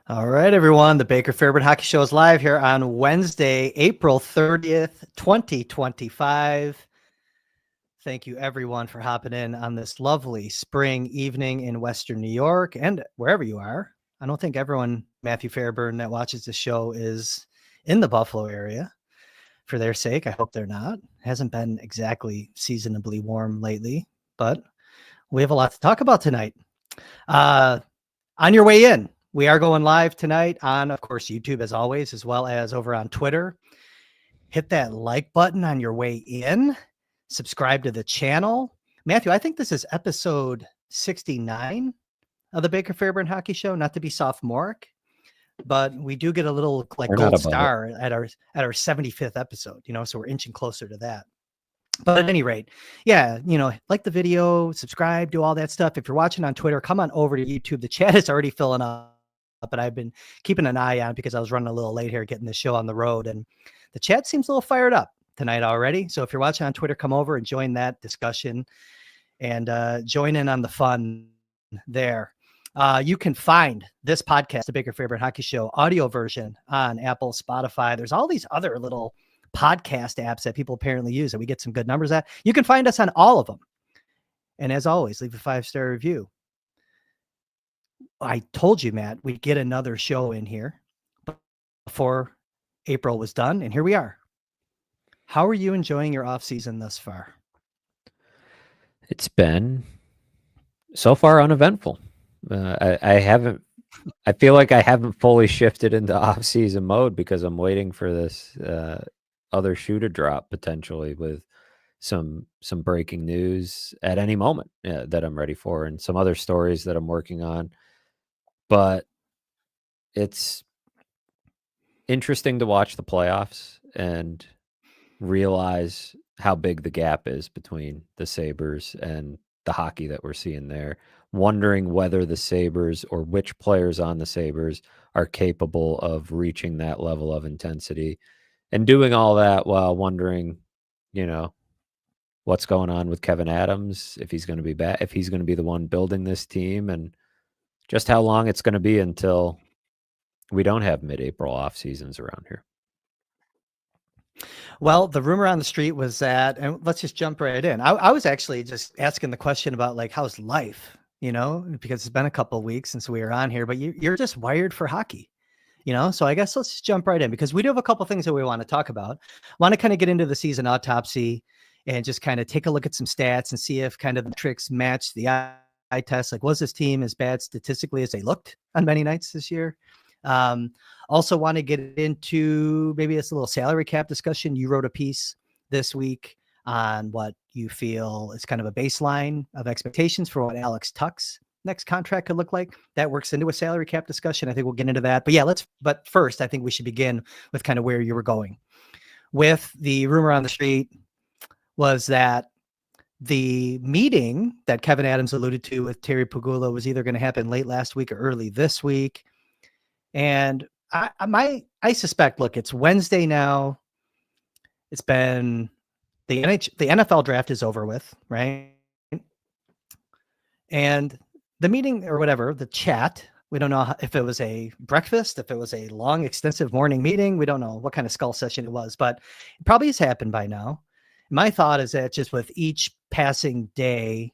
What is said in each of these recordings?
All right, everyone. The Baker Fairburn Hockey Show is live here on Wednesday, April 30th, 2025. Thank you, everyone, for hopping in on this lovely spring evening in Western New York and wherever you are. I don't think everyone, Matthew Fairburn, that watches the show is in the Buffalo area. For their sake, I hope they're not. It hasn't been exactly seasonably warm lately, but we have a lot to talk about tonight. On your way in, we are going live tonight on, of course, YouTube as always, as well as over on Twitter. Hit that like button on your way in. Subscribe to the channel. Matthew, I think this is episode 69 of the Baker Fairburn Hockey Show. Not to be sophomoric, but we do get a little like gold star at our 75th episode, so we're inching closer to that. But at any rate, yeah, like the video, subscribe, do all that stuff. If you're watching on Twitter, come on over to YouTube. The chat is already filling up, but I've been keeping an eye on because I was running a little late here getting the show on the road, and the chat seems a little fired up tonight already. So if you're watching on Twitter, come over and join that discussion and join in on the fun there. You can find this podcast, the Baker Fairburn Hockey Show audio version on Apple, Spotify. There's all these other little podcast apps that people apparently use that we get some good numbers at. You can find us on all of them. And as always, leave a 5-star review. I told you, Matt, we'd get another show in here before April was done. And here we are. How are you enjoying your off season thus far? It's been so far uneventful. I feel like I haven't fully shifted into off-season mode because I'm waiting for this other shoe to drop potentially with some breaking news at any moment that I'm ready for, and some other stories that I'm working on. But it's interesting to watch the playoffs and realize how big the gap is between the Sabres and the hockey that we're seeing there. Wondering whether the Sabres or which players on the Sabres are capable of reaching that level of intensity, and doing all that while wondering, what's going on with Kevin Adams, if he's going to be back, if he's going to be the one building this team, and just how long it's going to be until we don't have mid-April off seasons around here. Well, the rumor on the street was that, and let's just jump right in. I was actually just asking the question about like, how's life, because it's been a couple of weeks since we were on here, but you're just wired for hockey, so I guess let's just jump right in because we do have a couple of things that we want to talk about. Want to kind of get into the season autopsy and just kind of take a look at some stats and see if kind of the tricks match the eye test. Like, was this team as bad statistically as they looked on many nights this year? Also want to get into maybe this little salary cap discussion. You wrote a piece this week on what you feel is kind of a baseline of expectations for what Alex Tuch's next contract could look like. That works into a salary cap discussion. I think we'll get into that. But yeah, but first, I think we should begin with kind of where you were going. With the rumor on the street was that the meeting that Kevin Adams alluded to with Terry Pegula was either going to happen late last week or early this week. And I suspect, look, it's Wednesday now. It's been the NFL draft is over with, right? And the meeting or whatever, the chat, we don't know if it was a breakfast, if it was a long, extensive morning meeting. We don't know what kind of skull session it was, but it probably has happened by now. My thought is that just with each passing day,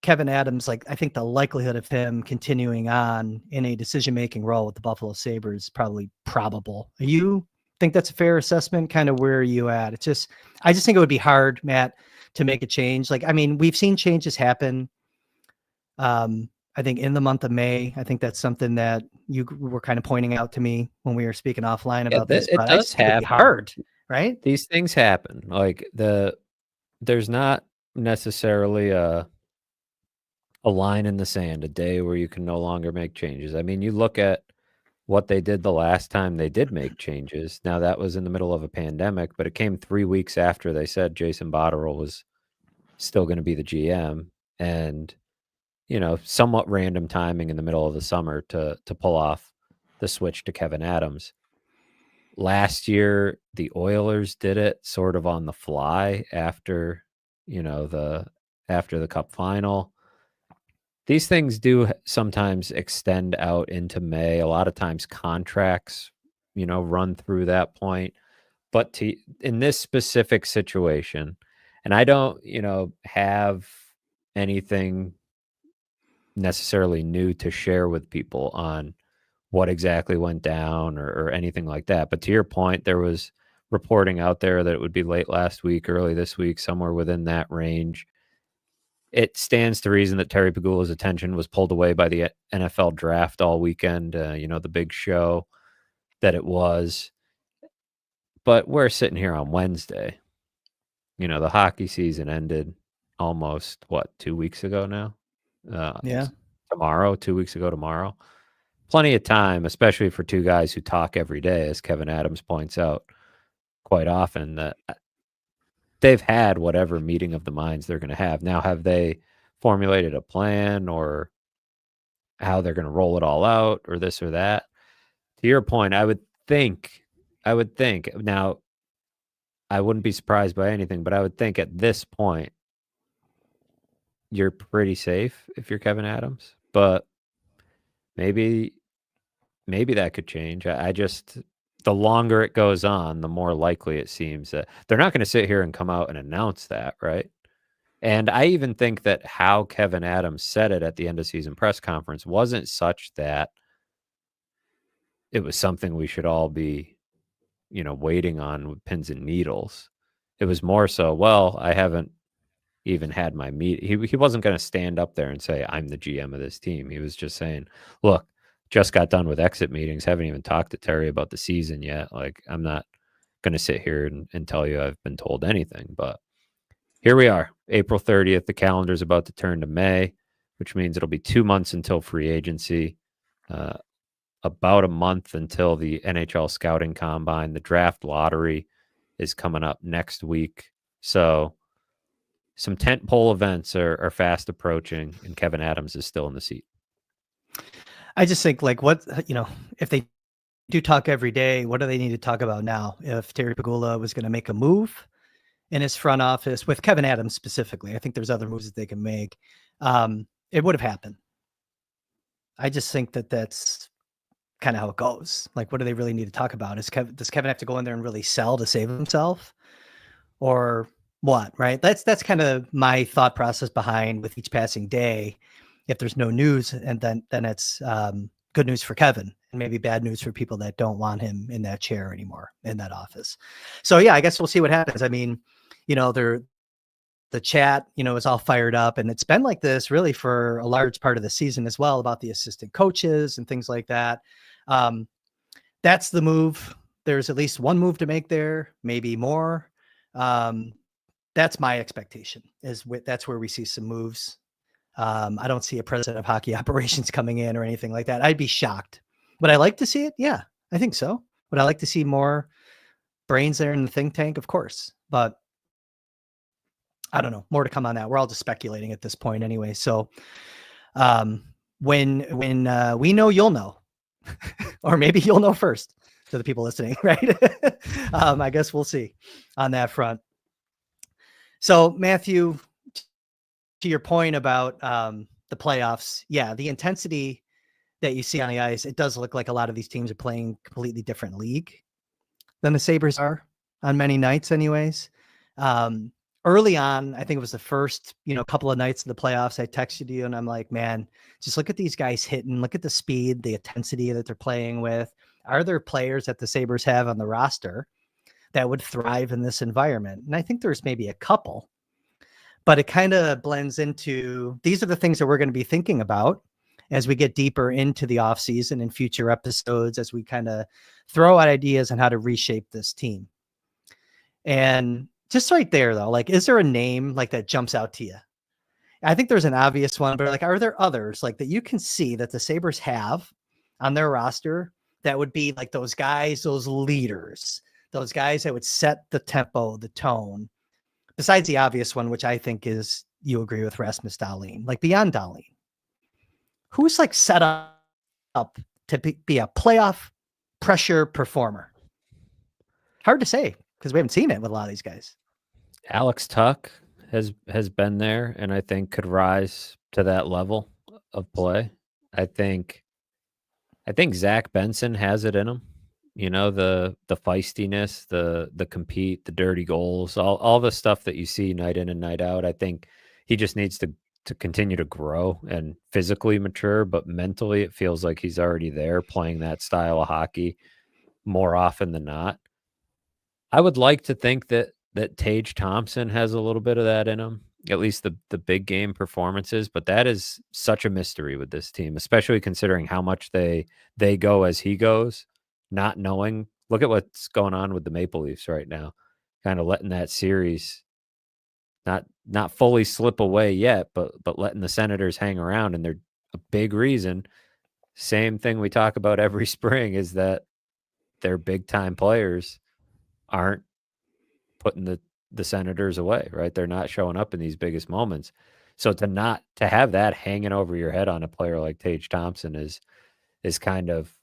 Kevin Adams, I think the likelihood of him continuing on in a decision-making role with the Buffalo Sabres is probably probable. You think that's a fair assessment? Kind of where are you at? I just think it would be hard, Matt, to make a change. We've seen changes happen. I think in the month of May, I think that's something that you were kind of pointing out to me when we were speaking offline about this. It does happen. Hard, right? These things happen. There's not necessarily a line in the sand, a day where you can no longer make changes. You look at what they did the last time they did make changes. Now, that was in the middle of a pandemic, but it came 3 weeks after they said Jason Botterill was still going to be the GM, and somewhat random timing in the middle of the summer to pull off the switch to Kevin Adams. Last year, the Oilers did it sort of on the fly after the Cup final. these things do sometimes extend out into May. A lot of times contracts, run through that point. But in this specific situation, and I don't, have anything necessarily new to share with people on what exactly went down or anything like that. But to your point, there was reporting out there that it would be late last week, early this week, somewhere within that range. It stands to reason that Terry Pegula's attention was pulled away by the NFL draft all weekend, the big show that it was. But we're sitting here on Wednesday. The hockey season ended almost, 2 weeks ago now? Yeah. Tomorrow, 2 weeks ago tomorrow. Plenty of time, especially for two guys who talk every day, as Kevin Adams points out quite often, that they've had whatever meeting of the minds they're going to have. Now, have they formulated a plan or how they're going to roll it all out or this or that? To your point, I would think now, I wouldn't be surprised by anything, but I would think at this point, you're pretty safe if you're Kevin Adams, but maybe that could change. I just, the longer it goes on, the more likely it seems that they're not going to sit here and come out and announce that, right? And I even think that how Kevin Adams said it at the end of season press conference wasn't such that it was something we should all be, waiting on with pins and needles. It was more so, well, I haven't even had my meet. He wasn't going to stand up there and say, I'm the GM of this team. He was just saying, look, just got done with exit meetings. Haven't even talked to Terry about the season yet. Like, I'm not going to sit here and tell you I've been told anything. But here we are, April 30th. The calendar's about to turn to May, which means it'll be 2 months until free agency. About a month until the NHL scouting combine. The draft lottery is coming up next week. So some tentpole events are fast approaching, and Kevin Adams is still in the seat. I just think, like, what, if they do talk every day, what do they need to talk about now? If Terry Pegula was going to make a move in his front office with Kevin Adams specifically, I think there's other moves that they can make. It would have happened. I just think that that's kind of how it goes. Like, what do they really need to talk about? Does Kevin have to go in there and really sell to save himself, or what? Right? That's kind of my thought process behind with each passing day. If there's no news, and then it's good news for Kevin, and maybe bad news for people that don't want him in that chair anymore, in that office. So yeah, I guess we'll see what happens. I mean, the chat, is all fired up, and it's been like this really for a large part of the season as well, about the assistant coaches and things like that. That's the move. There's at least one move to make there, maybe more. That's my expectation, that's where we see some moves. I don't see a president of hockey operations coming in or anything like that. I'd be shocked. Would I like to see it? Yeah, I think so. Would I like to see more brains there in the think tank? Of course. But I don't know. More to come on that. We're all just speculating at this point anyway. So when we know, you'll know. Or maybe you'll know first, to the people listening, right? I guess we'll see on that front. So Matthew, to your point about the playoffs, yeah, the intensity that you see on the ice, it does look like a lot of these teams are playing completely different league than the Sabres are on many nights anyways. Early on, I think it was the first, couple of nights of the playoffs, I texted you and I'm like, man, just look at these guys hitting, look at the speed, the intensity that they're playing with. Are there players that the Sabres have on the roster that would thrive in this environment? And I think there's maybe a couple, but it kind of blends into, these are the things that we're going to be thinking about as we get deeper into the offseason and future episodes, as we kind of throw out ideas on how to reshape this team. And just right there, though, like, is there a name like that jumps out to you? I think there's an obvious one, but like, are there others like that you can see that the Sabres have on their roster that would be like those guys, those leaders, those guys that would set the tempo, the tone, besides the obvious one, which I think is, you agree with, Rasmus Dahlin, like beyond Dahlin, who's like set up to be a playoff pressure performer? Hard to say, because we haven't seen it with a lot of these guys. Alex Tuch has been there, and I think could rise to that level. of play. I think Zack Benson has it in him. The feistiness, the compete, the dirty goals, all the stuff that you see night in and night out. I think he just needs to continue to grow and physically mature, but mentally it feels like he's already there playing that style of hockey more often than not. I would like to think that Tage Thompson has a little bit of that in him, at least the big game performances, but that is such a mystery with this team, especially considering how much they go as he goes, not knowing. Look at what's going on with the Maple Leafs right now, kind of letting that series not fully slip away yet, but letting the Senators hang around, and they're a big reason. Same thing we talk about every spring is that their big time players aren't putting the Senators away, right? They're not showing up in these biggest moments. So to have that hanging over your head on a player like Tage Thompson is kind of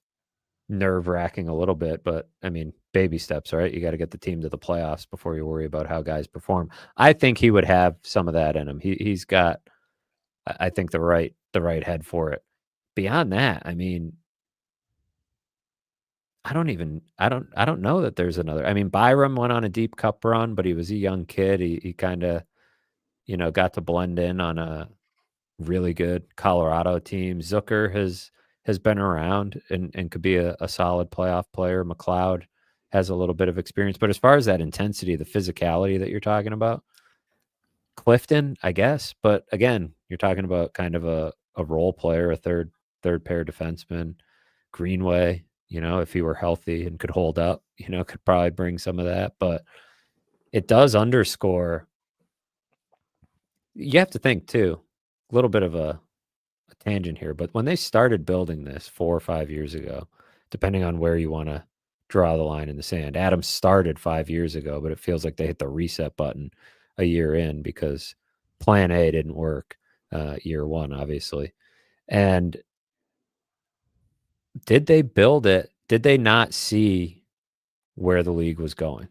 nerve-wracking a little bit, but I mean, baby steps, right? You got to get the team to the playoffs before you worry about how guys perform. I think he would have some of that in him. He's got, I think, the right head for it. Beyond that, I mean, I don't know that there's another. I mean, Byram went on a deep cup run, but he was a young kid. He kind of, got to blend in on a really good Colorado team. Zucker has been around and could be a solid playoff player. McLeod has a little bit of experience, but as far as that intensity, the physicality that you're talking about, Clifton, I guess. But again, you're talking about kind of a role player, a third pair defenseman. Greenway, if he were healthy and could hold up, could probably bring some of that. But it does underscore, you have to think too, a little bit of a tangent here, but when they started building this 4 or 5 years ago, depending on where you want to draw the line in the sand, Adams started 5 years ago, but it feels like they hit the reset button a year in because plan A didn't work year one, obviously. And did they build it? Did they not see where the league was going?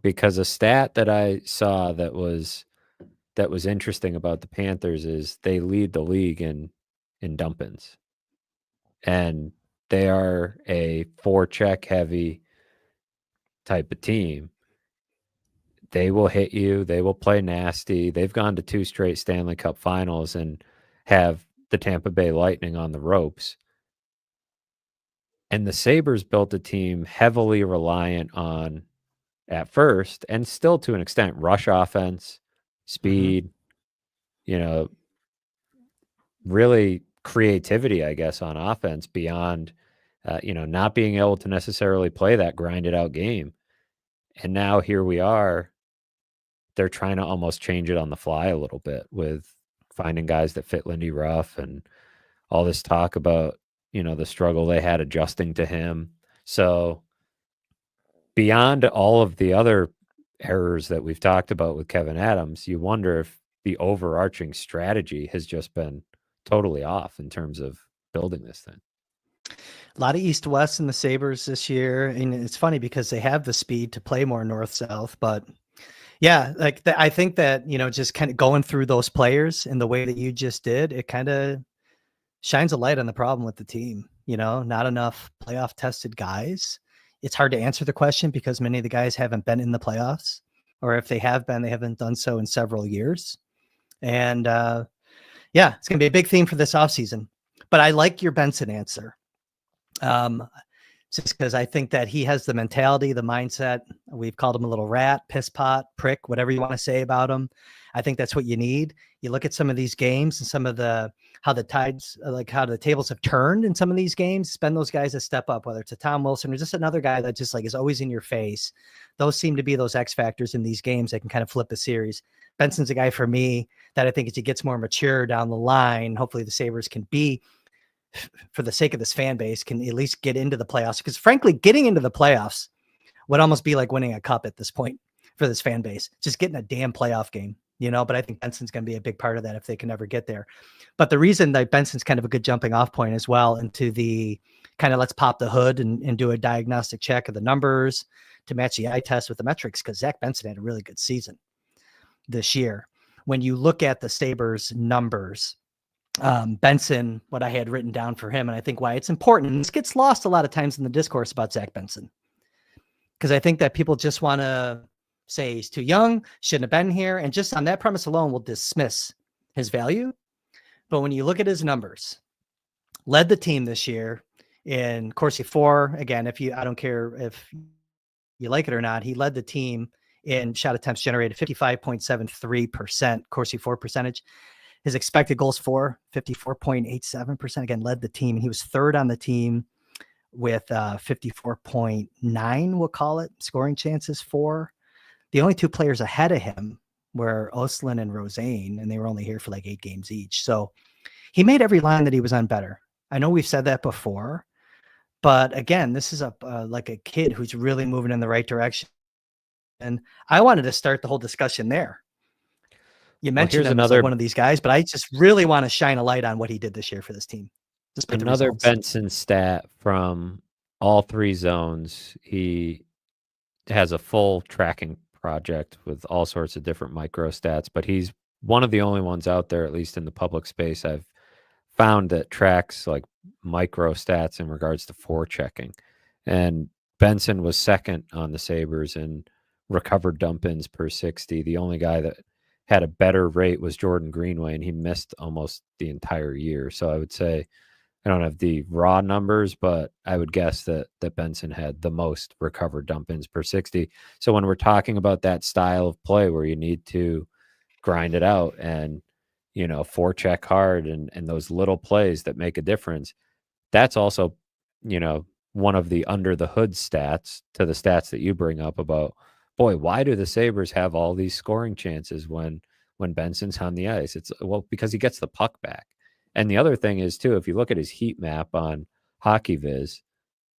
Because a stat that I saw that was interesting about the Panthers is they lead the league in dump-ins. And they are a forecheck heavy type of team. They will hit you. They will play nasty. They've gone to 2 straight Stanley Cup finals and have the Tampa Bay Lightning on the ropes. And the Sabres built a team heavily reliant on, at first, and still to an extent, rush offense, speed, really creativity, I guess, on offense beyond, not being able to necessarily play that grinded out game. And now here we are. They're trying to almost change it on the fly a little bit with finding guys that fit Lindy Ruff and all this talk about, the struggle they had adjusting to him. So beyond all of the other errors that we've talked about with Kevyn Adams, you wonder if the overarching strategy has just been totally off in terms of building this thing. A lot of east-west in the Sabres this year. And it's funny because they have the speed to play more north-south, but yeah, I think that, just kind of going through those players in the way that you just did, it kind of shines a light on the problem with the team. Not enough playoff tested guys. It's hard to answer the question because many of the guys haven't been in the playoffs, or if they have been, they haven't done so in several years. And yeah, it's going to be a big theme for this offseason. But I like your Benson answer. Just because I think that he has the mentality, the mindset. We've called him a little rat, piss pot, prick, whatever you want to say about him. I think that's what you need. You look at some of these games and some of how the tides, like how the tables have turned in some of these games, spend those guys a step up, whether it's a Tom Wilson or just another guy that just is always in your face. Those seem to be those X factors in these games that can kind of flip a series. Benson's a guy for me that I think as he gets more mature down the line, hopefully the Sabres can be, for the sake of this fan base, can at least get into the playoffs. Because frankly, getting into the playoffs would almost be like winning a cup at this point for this fan base, just getting a damn playoff game, but I think Benson's going to be a big part of that if they can ever get there. But the reason that Benson's kind of a good jumping off point as well into the kind of let's pop the hood and do a diagnostic check of the numbers to match the eye test with the metrics, because Zack Benson had a really good season this year. When you look at the Sabres numbers, Benson, what I had written down for him, and I think why it's important. And this gets lost a lot of times in the discourse about Zack Benson, because I think that people just want to say he's too young, shouldn't have been here, and just on that premise alone will dismiss his value. But when you look at his numbers, led the team this year in Corsi 4. Again, I don't care if you like it or not, he led the team in shot attempts generated, 55.73% Corsi 4 percentage. His expected goals for 54.87%, again, led the team. And he was third on the team with 54.9, we'll call it, scoring chances for. The only two players ahead of him were Oslin and Rosane, and they were only here for like 8 games each. So he made every line that he was on better. I know we've said that before, but again, this is like a kid who's really moving in the right direction. And I wanted to start the whole discussion there. You mentioned him as like one of these guys, but I just really want to shine a light on what he did this year for this team. Another Benson stat from all 3 zones. He has a full tracking project with all sorts of different micro stats, but he's one of the only ones out there, at least in the public space, I've found that tracks like micro stats in regards to forechecking. And Benson was second on the Sabres in recovered dump-ins per 60. The only guy that had a better rate was Jordan Greenway, and he missed almost the entire year. So I would say, I don't have the raw numbers, but I would guess that Benson had the most recovered dump-ins per 60. So when we're talking about that style of play where you need to grind it out and, forecheck hard and those little plays that make a difference, that's also, one of the under the hood stats to the stats that you bring up about, boy, why do the Sabres have all these scoring chances when Benson's on the ice? It's because he gets the puck back. And the other thing is, too, if you look at his heat map on HockeyViz,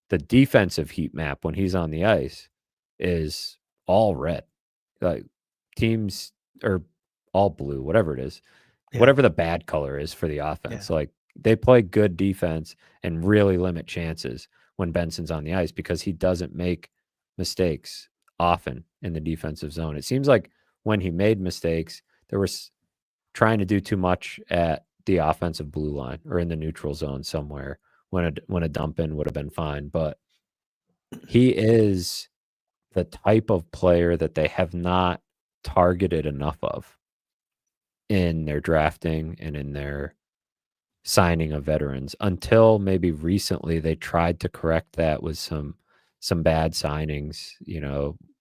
the defensive heat map when he's on the ice is all red. Like teams are all blue, whatever it is, whatever the bad color is for the offense. Like they play good defense and really limit chances when Benson's on the ice because he doesn't make mistakes often in the defensive zone. It seems like when he made mistakes, there was trying to do too much at the offensive blue line or in the neutral zone somewhere when a dump in would have been fine. But he is the type of player that they have not targeted enough of in their drafting and in their signing of veterans until maybe recently they tried to correct that with some bad signings,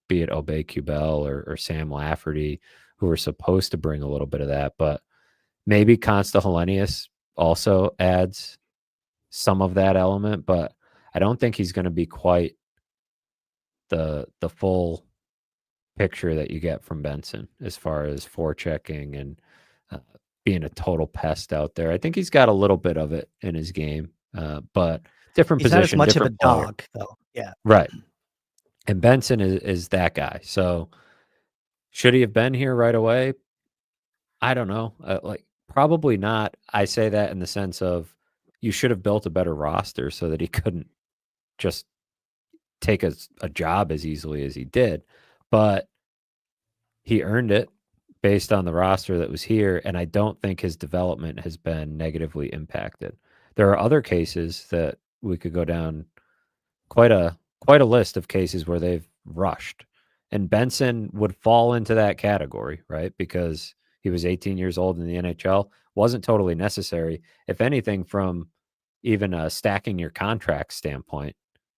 be it Obey Cubell or Sam Lafferty, who were supposed to bring a little bit of that. But maybe Consta Helenius also adds some of that element, but I don't think he's going to be quite the full picture that you get from Benson as far as forechecking and being a total pest out there. I think he's got a little bit of it in his game, but different he's position, not as much of a player. dog, though. Yeah, right. And Benson is that guy. So should he have been here right away? I don't know. Probably not. I say that in the sense of you should have built a better roster so that he couldn't just take a job as easily as he did. But he earned it based on the roster that was here, and I don't think his development has been negatively impacted. There are other cases that we could go down quite a list of cases where they've rushed, and Benson would fall into that category, right? Because he was 18 years old in the NHL, wasn't totally necessary. If anything, from even a stacking your contract standpoint,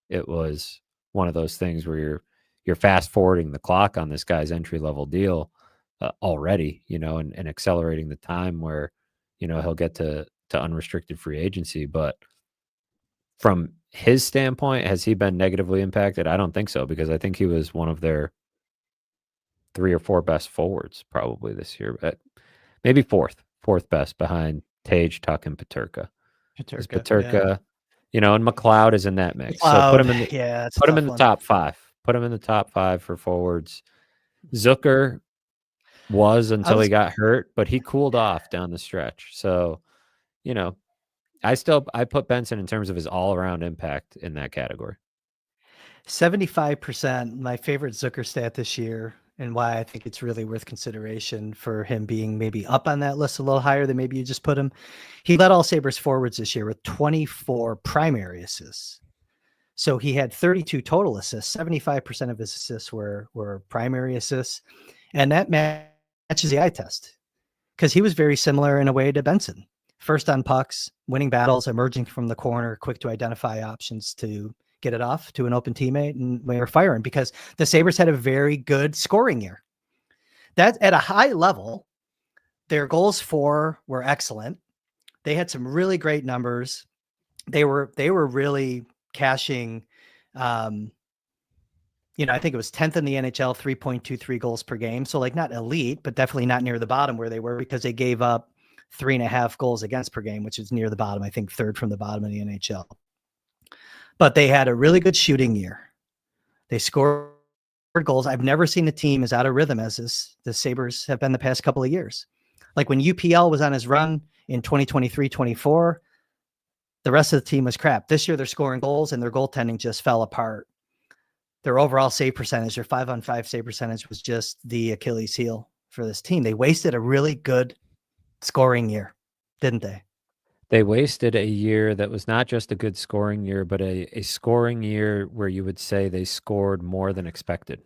it was one of those things where you're fast forwarding the clock on this guy's entry level deal already, and accelerating the time where, he'll get to unrestricted free agency. But from his standpoint, has he been negatively impacted? I don't think so, because I think he was one of their 3 or 4 best forwards probably this year, but maybe fourth best behind Tage, Tuch, and Paterka. Paterka, and McLeod is in that mix. So put him in the top 5. Put him in the top 5 for forwards. Zucker was until he got hurt, but he cooled off down the stretch. So, I put Benson in terms of his all-around impact in that category. 75%. My favorite Zucker stat this year and why I think it's really worth consideration for him being maybe up on that list a little higher than maybe you just put him. He led all Sabres forwards this year with 24 primary assists. So he had 32 total assists. 75% of his assists were primary assists. And that matches the eye test because he was very similar in a way to Benson. First on pucks, winning battles, emerging from the corner, quick to identify options to get it off to an open teammate, and we were firing because the Sabres had a very good scoring year. That at a high level, their goals for were excellent. They had some really great numbers. They were really cashing, I think it was 10th in the NHL, 3.23 goals per game. So like not elite, but definitely not near the bottom where they were because they gave up 3.5 goals against per game, which is near the bottom. I think third from the bottom of the NHL. But they had a really good shooting year. They scored goals. I've never seen a team as out of rhythm as the Sabres have been the past couple of years. Like when UPL was on his run in 2023-24, the rest of the team was crap. This year they're scoring goals and their goaltending just fell apart. Their overall save percentage, their 5-on-5 save percentage was just the Achilles heel for this team. They wasted a really good scoring year, didn't they? They wasted a year that was not just a good scoring year, but a scoring year where you would say they scored more than expected,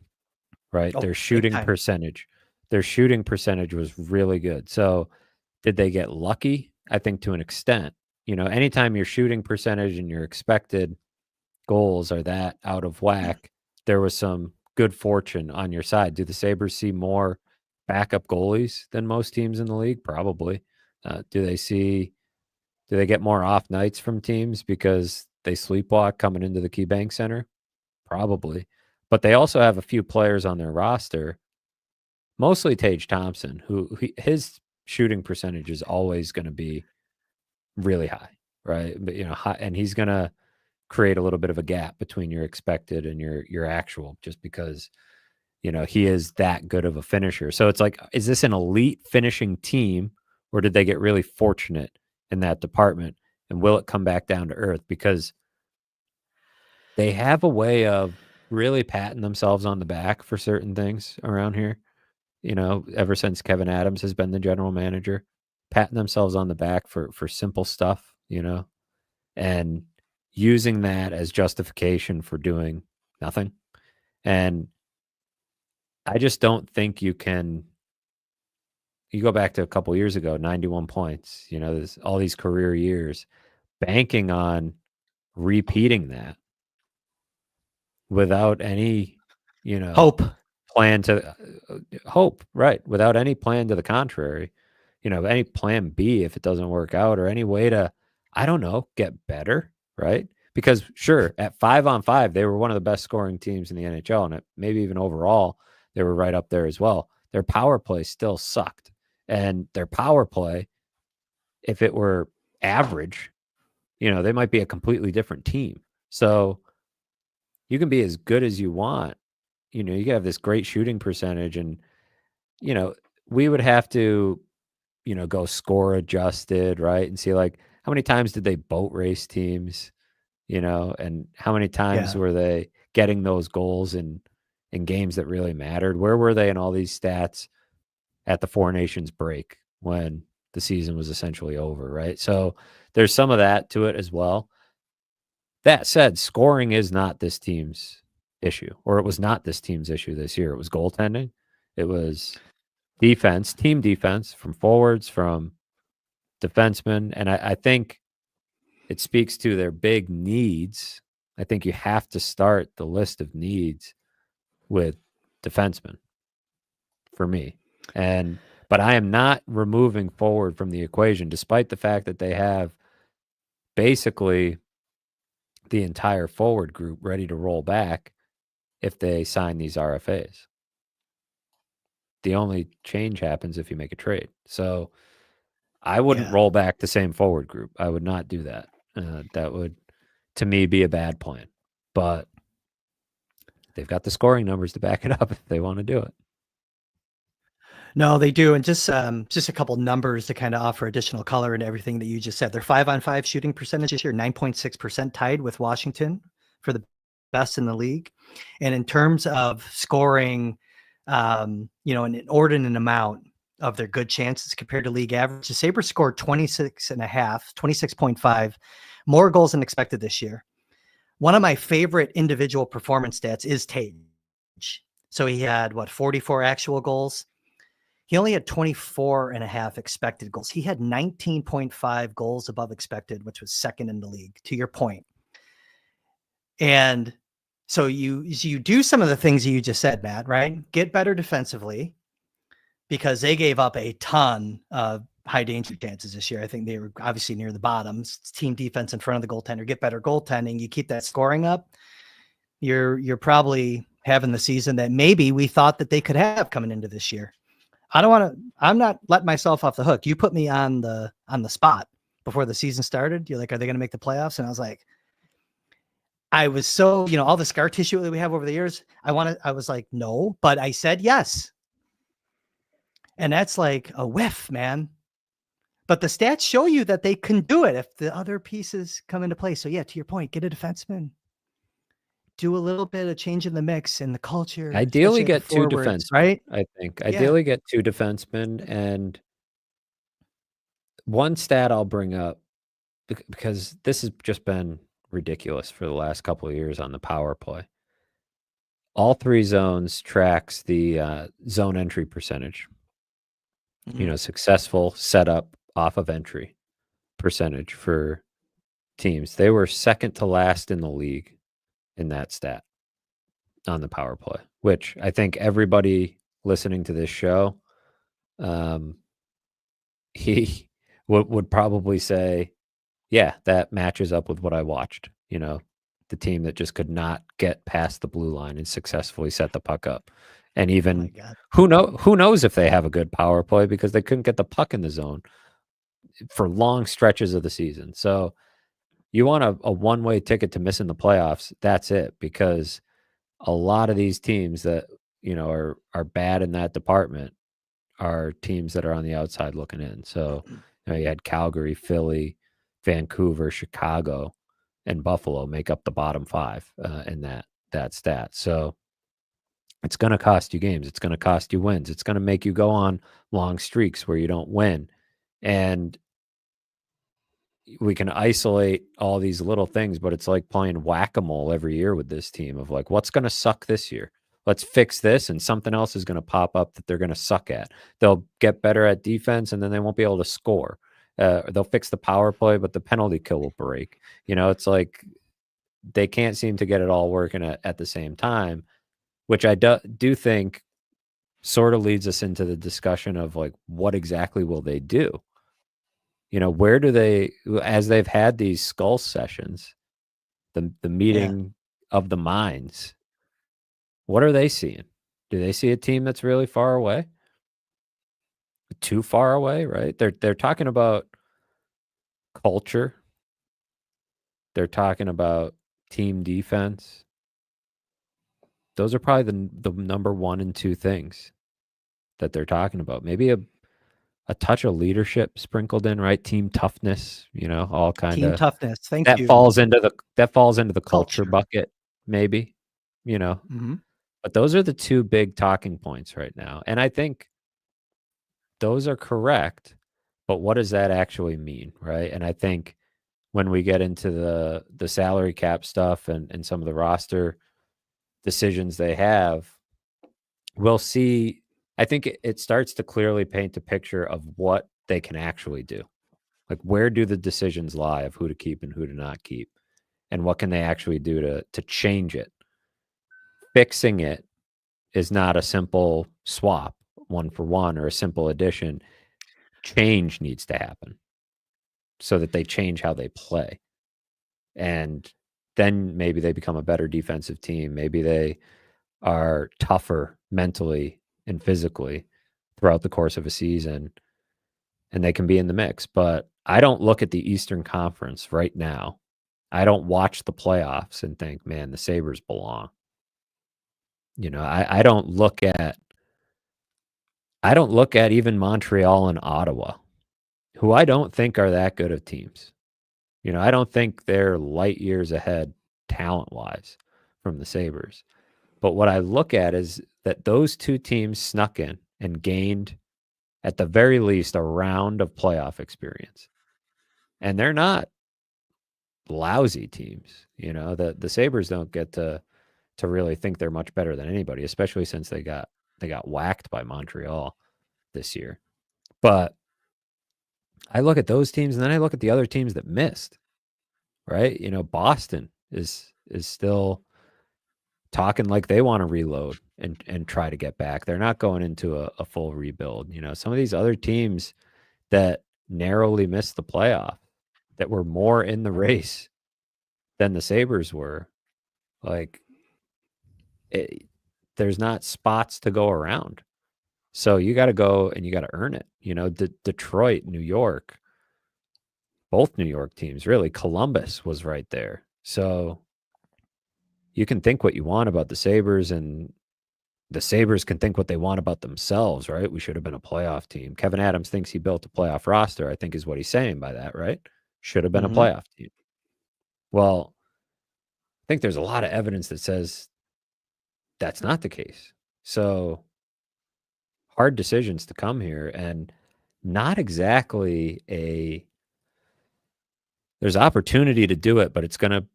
right? Oh, Their shooting percentage was really good. So did they get lucky? I think to an extent. Anytime your shooting percentage and your expected goals are that out of whack, there was some good fortune on your side. Do the Sabres see more backup goalies than most teams in the league? Probably. Do they get more off nights from teams because they sleepwalk coming into the KeyBank Center? Probably. But they also have a few players on their roster, mostly Tage Thompson, who his shooting percentage is always going to be really high, right? But high, and he's going to create a little bit of a gap between your expected and your actual, just because he is that good of a finisher. So it's like, is this an elite finishing team, or did they get really fortunate in that department, and will it come back down to earth? Because they have a way of really patting themselves on the back for certain things around here. Ever since Kevin Adams has been the general manager, patting themselves on the back for simple stuff, and using that as justification for doing nothing. And I just don't think you can. You go back to a couple years ago, 91 points, there's all these career years, banking on repeating that without any, hope, right? Without any plan to the contrary, any plan B if it doesn't work out, or any way to, I don't know, get better, right? Because sure, at 5-on-5, they were one of the best scoring teams in the NHL, and maybe even overall, they were right up there as well. Their power play still sucked. And their power play, if it were average, they might be a completely different team. So you can be as good as you want. You can have this great shooting percentage, and, we would have to, go score adjusted, right? And see, like, how many times did they boat race teams, and how many times were they getting those goals in games that really mattered? Where were they in all these stats at the Four Nations break when the season was essentially over, right? So there's some of that to it as well. That said, scoring is not this team's issue, or it was not this team's issue this year. It was goaltending. It was defense, team defense, from forwards, from defensemen. And I think it speaks to their big needs. I think you have to start the list of needs with defensemen for me. But I am not removing forward from the equation, despite the fact that they have basically the entire forward group ready to roll back if they sign these RFAs. The only change happens if you make a trade. So I wouldn't roll back the same forward group. I would not do that. That would, to me, be a bad plan. But they've got the scoring numbers to back it up if they want to do it. No, they do. And just a couple numbers to kind of offer additional color into everything that you just said. Their 5-on-5 shooting percentage this year, 9.6%, tied with Washington for the best in the league. And in terms of scoring an inordinate amount of their good chances compared to league average. The Sabres scored 26.5 more goals than expected this year. One of my favorite individual performance stats is Tuch. So he had 44 actual goals. He only had 24.5 expected goals. He had 19.5 goals above expected, which was second in the league, to your point. And so you do some of the things you just said, Matt, right? Get better defensively, because they gave up a ton of high danger chances this year. I think they were obviously near the bottom. Team defense in front of the goaltender. Get better goaltending. You keep that scoring up, you're probably having the season that maybe we thought that they could have coming into this year. I'm not letting myself off the hook. You put me on the spot before the season started. You're like, are they going to make the playoffs? And I was like, I was so, all the scar tissue that we have over the years. I was like, no, but I said yes. And that's like a whiff, man. But the stats show you that they can do it if the other pieces come into play. So yeah, to your point, get a defenseman. Do a little bit of change in the mix and the culture. Ideally get two forwards, defensemen, right? I think. Ideally get two defensemen. And one stat I'll bring up, because this has just been ridiculous for the last couple of years on the power play. All three zones tracks the zone entry percentage. Successful setup off of entry percentage for teams. They were second to last in the league in that stat on the power play, which I think everybody listening to this show, he would probably say, yeah, that matches up with what I watched. The team that just could not get past the blue line and successfully set the puck up. And even who knows if they have a good power play, because they couldn't get the puck in the zone for long stretches of the season. So you want a one-way ticket to missing the playoffs. That's it, because a lot of these teams that are bad in that department are teams that are on the outside looking in. So you had Calgary, Philly, Vancouver, Chicago, and Buffalo make up the bottom five in that stat. So it's going to cost you games. It's going to cost you wins. It's going to make you go on long streaks where you don't win. And we can isolate all these little things, but it's like playing whack-a-mole every year with this team of like, what's going to suck this year? Let's fix this, and something else is going to pop up that they're going to suck at. They'll get better at defense, and then they won't be able to score. They'll fix the power play, but the penalty kill will break. It's like they can't seem to get it all working at the same time, which I do think sort of leads us into the discussion of like, what exactly will they do? Where do they, as they've had these skull sessions, the meeting of the minds, what are they seeing? Do they see a team that's really far away? Too far away, right? They're talking about culture. They're talking about team defense. Those are probably the number 1 and 2 things that they're talking about. Maybe a touch of leadership sprinkled in, right? Team toughness, all kind of team toughness. Thank you. Falls into the culture bucket, maybe, But those are the 2 big talking points right now. And I think those are correct, but what does that actually mean, right? And I think when we get into the salary cap stuff and some of the roster decisions they have, we'll see. I think it starts to clearly paint a picture of what they can actually do. Like, where do the decisions lie of who to keep and who to not keep? And what can they actually do to change it? Fixing it is not a simple swap, 1-for-1, or a simple addition. Change needs to happen so that they change how they play. And then maybe they become a better defensive team. Maybe they are tougher mentally and physically throughout the course of a season, and they can be in the mix. But I don't look at the Eastern Conference right now. I don't watch the playoffs and think, man, the Sabres belong. I don't look at even Montreal and Ottawa, who I don't think are that good of teams. I don't think they're light years ahead talent-wise from the Sabres. But what I look at is that those two teams snuck in and gained, at the very least, a round of playoff experience. And they're not lousy teams. The Sabres don't get to really think they're much better than anybody, especially since they got whacked by Montreal this year. But I look at those teams, and then I look at the other teams that missed, right? Boston is still talking like they want to reload and try to get back. They're not going into a full rebuild. Some of these other teams that narrowly missed the playoff, that were more in the race than the Sabres were, like, there's not spots to go around. So you got to go and you got to earn it. Detroit, New York, both New York teams, really. Columbus was right there. So you can think what you want about the Sabres, and the Sabres can think what they want about themselves, right? We should have been a playoff team. Kevin Adams thinks he built a playoff roster, I think is what he's saying by that, right? Should have been a playoff team. Well, I think there's a lot of evidence that says that's not the case. So hard decisions to come here, and not exactly there's opportunity to do it, but it's gonna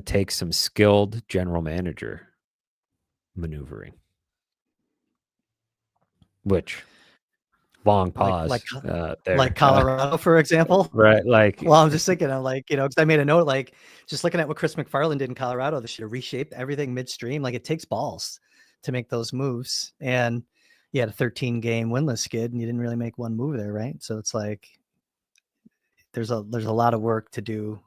take some skilled general manager maneuvering. Which, long pause. There. Like Colorado, for example. Right. Well, I'm just thinking, because I made a note, just looking at what Chris McFarland did in Colorado this year, reshaped everything midstream. It takes balls to make those moves. And you had a 13-game winless skid, and you didn't really make one move there, right? So it's there's a lot of work to do,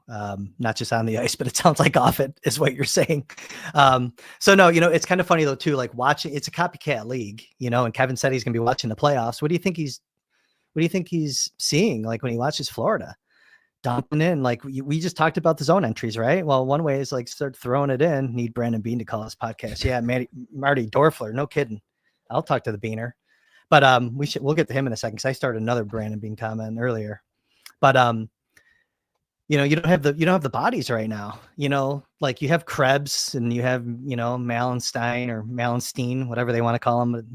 not just on the ice, but it sounds like off it is what you're saying. So no, it's kind of funny though too, watching, it's a copycat league, and Kevin said he's going to be watching the playoffs. What do you think he's seeing? When he watches Florida dumping in, we just talked about the zone entries, right? Well, one way is start throwing it in. Need Brandon Bean to call his podcast. Yeah. Marty Dorfler. No kidding. I'll talk to the Beaner, but we'll get to him in a second, because I started another Brandon Bean comment earlier. But you don't have the bodies right now. You have Krebs, and you have Malenstein or Malenstein, whatever they want to call him.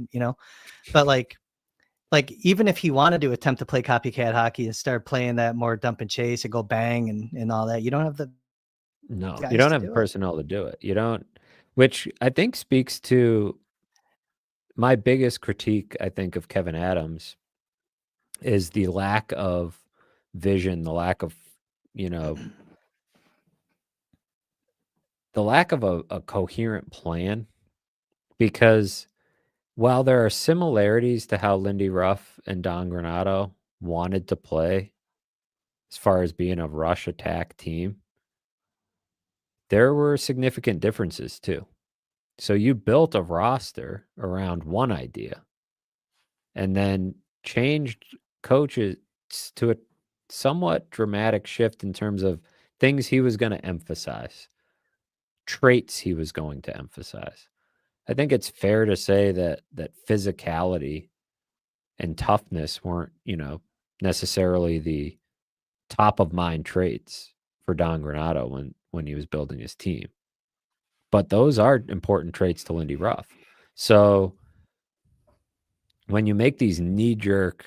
But even if he wanted to attempt to play copycat hockey and start playing that more dump and chase and go bang and all that, you don't have the you don't have the personnel to do it. You don't, which I think speaks to my biggest critique, I think, of Kevin Adams, is the lack of vision, the lack of a coherent plan. Because while there are similarities to how Lindy Ruff and Don Granato wanted to play as far as being a rush attack team, there were significant differences too. So you built a roster around one idea, and then changed coaches to a somewhat dramatic shift in terms of things he was going to emphasize, traits he was going to emphasize. I think it's fair to say that physicality and toughness weren't, necessarily the top of mind traits for Don Granato when he was building his team. But those are important traits to Lindy Ruff. So when you make these knee-jerk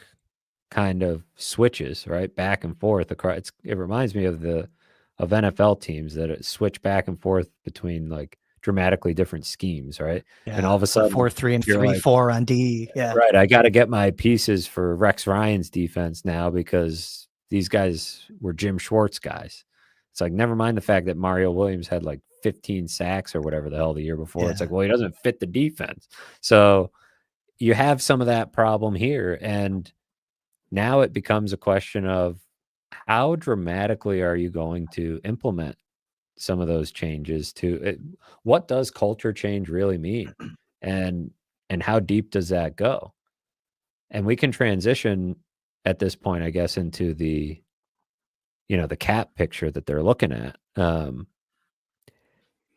kind of switches, right, back and forth across, it reminds me of NFL teams that switch back and forth between dramatically different schemes, right? Yeah, and all of a sudden 4-3 and 3-4 on D. Yeah, right. I got to get my pieces for Rex Ryan's defense now, because these guys were Jim Schwartz guys. It's never mind the fact that Mario Williams had 15 sacks or whatever the hell the year before. Yeah. It's well, he doesn't fit the defense. So you have some of that problem here. And now it becomes a question of how dramatically are you going to implement some of those changes to it? What does culture change really mean? And how deep does that go? And we can transition at this point, I guess, into the cap picture that they're looking at,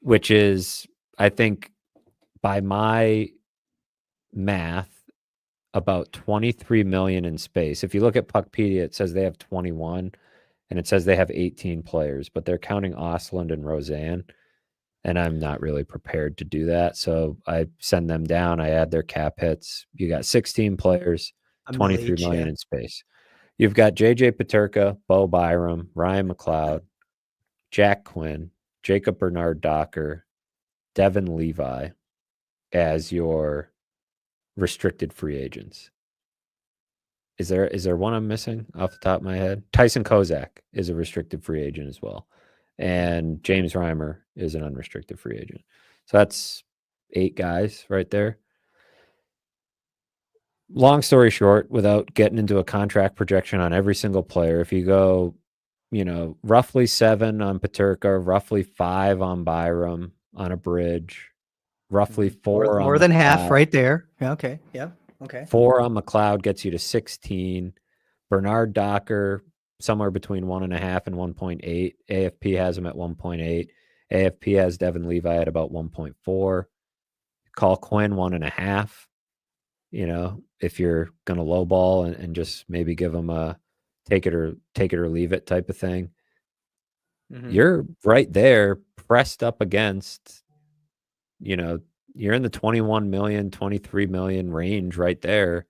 which is, I think, by my math, about 23 million in space. If you look at Puckpedia, it says they have 21, and it says they have 18 players, but they're counting Ostlund and Roseanne. and I'm not really prepared to do that. So I send them down. I add their cap hits. You got 16 players, $1 million 23 each, million yeah. in space. You've got JJ Peterka, Bo Byram, Ryan McLeod, Jack Quinn, Jacob Bernard Docker, Devin Levi as your restricted free agents. Is there one I'm missing off the top of my head? Tyson Kozak is a restricted free agent as well. And James Reimer is an unrestricted free agent. So that's 8 guys right there. Long story short, without getting into a contract projection on every single player, if you go, roughly 7 on Peterka, roughly 5 on Byram on a bridge, roughly 4 more on than half McLeod. right there. Yeah, okay. Yeah. Okay. 4 on McLeod gets you to 16. Bernard Docker, somewhere between 1.5 and 1.8. AFP has him at 1.8. AFP has Devin Levi at about 1.4. Call Quinn 1.5. If you're going to lowball and just maybe give him a take it or leave it type of thing. Mm-hmm. You're right there pressed up against, you're in the 21 million, 23 million range right there.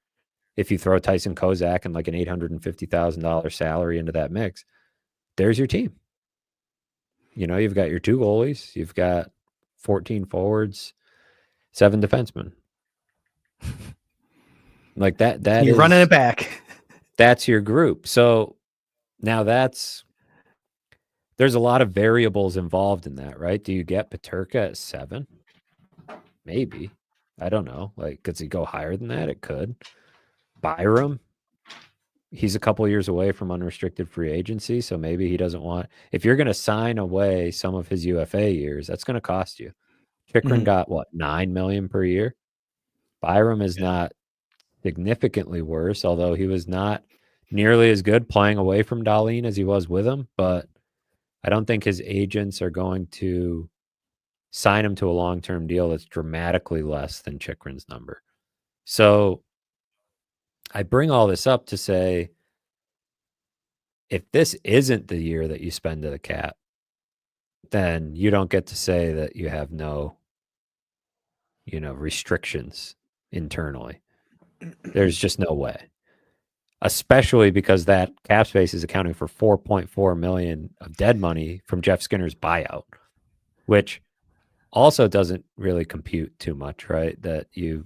If you throw Tyson Kozak and like an $850,000 salary into that mix, there's your team. You've got your 2 goalies, you've got 14 forwards, 7 defensemen. Like that You're is running it back. That's your group. So now there's a lot of variables involved in that, right? Do you get Peterka at 7? Maybe. I don't know. Like, could he go higher than that? It could. Byram, he's a couple years away from unrestricted free agency, so maybe he doesn't want. If you're going to sign away some of his UFA years, that's going to cost you. Chikrin got what, $9 million per year? Byram is not significantly worse, although he was not nearly as good playing away from Dahlin as he was with him. But I don't think his agents are going to sign him to a long-term deal that's dramatically less than Chikrin's number. So I bring all this up to say, if this isn't the year that you spend to the cap, then you don't get to say that you have no, restrictions internally. There's just no way. Especially because that cap space is accounting for $4.4 million of dead money from Jeff Skinner's buyout, which also doesn't really compute too much, right? That you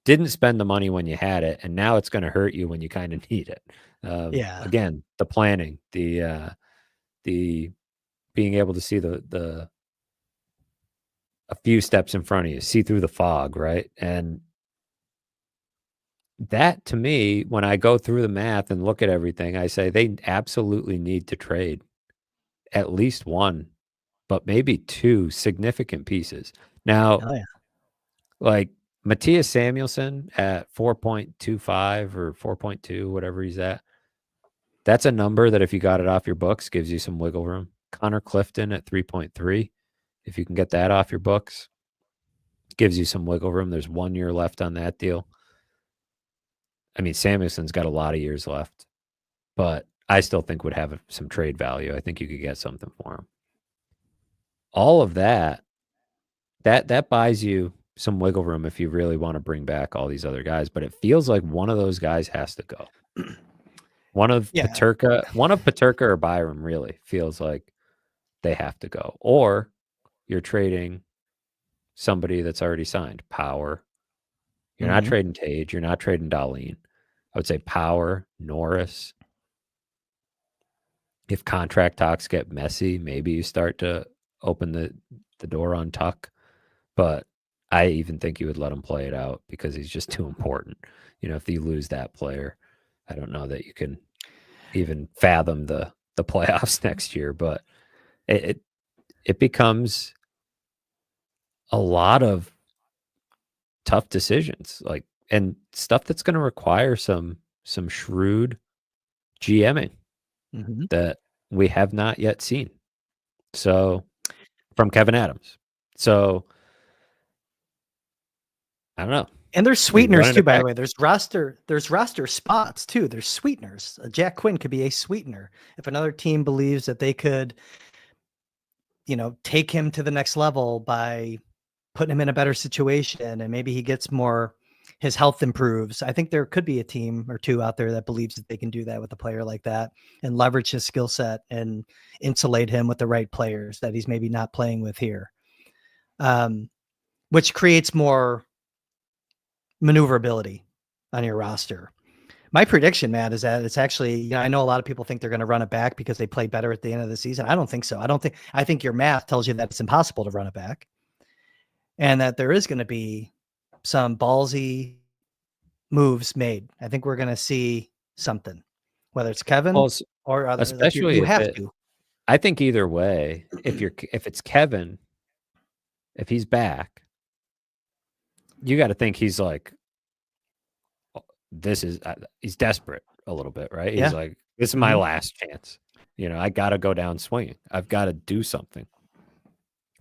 didn't spend the money when you had it, and now it's going to hurt you when you kind of need it. Again, the planning, the being able to see the a few steps in front of you, see through the fog, right? And that, to me, when I go through the math and look at everything, I say they absolutely need to trade at least 1, but maybe 2 significant pieces. Now, like Matthias Samuelsson at 4.25 or 4.2, whatever he's at, that's a number that if you got it off your books, gives you some wiggle room. Connor Clifton at 3.3, if you can get that off your books, gives you some wiggle room. There's 1 year left on that deal. I mean, Samuelson's got a lot of years left, but I still think would have some trade value. I think you could get something for him. All of that buys you some wiggle room if you really want to bring back all these other guys, but it feels like one of those guys has to go. One of Peterka or Byram really feels like they have to go. Or you're trading somebody that's already signed. Power. You're not trading Tage. You're not trading Dahlin. I would say Power, Norris. If contract talks get messy, maybe you start to open the door on Tuch. But I even think you would let him play it out because he's just too important. If you lose that player, I don't know that you can even fathom the playoffs next year. But it becomes a lot of tough decisions, and stuff that's going to require some shrewd GMing that we have not yet seen. So from Kevin Adams. So I don't know. And there's sweeteners too, by the way. There's roster spots too. There's sweeteners. Jack Quinn could be a sweetener if another team believes that they could, take him to the next level by putting him in a better situation, and maybe he gets more, his health improves. I think there could be a team or two out there that believes that they can do that with a player like that and leverage his skill set and insulate him with the right players that he's maybe not playing with here. Which creates more maneuverability on your roster. My prediction, Matt, is that it's actually, I know a lot of people think they're going to run it back because they play better at the end of the season. I don't think so. I think your math tells you that it's impossible to run it back, and that there is going to be some ballsy moves made. I think we're going to see something, whether it's Kevin or other. Especially you have to. I think either way, if it's Kevin, if he's back, you got to think he's like, he's desperate a little bit, right? He's like, this is my last chance. I got to go down swinging. I've got to do something.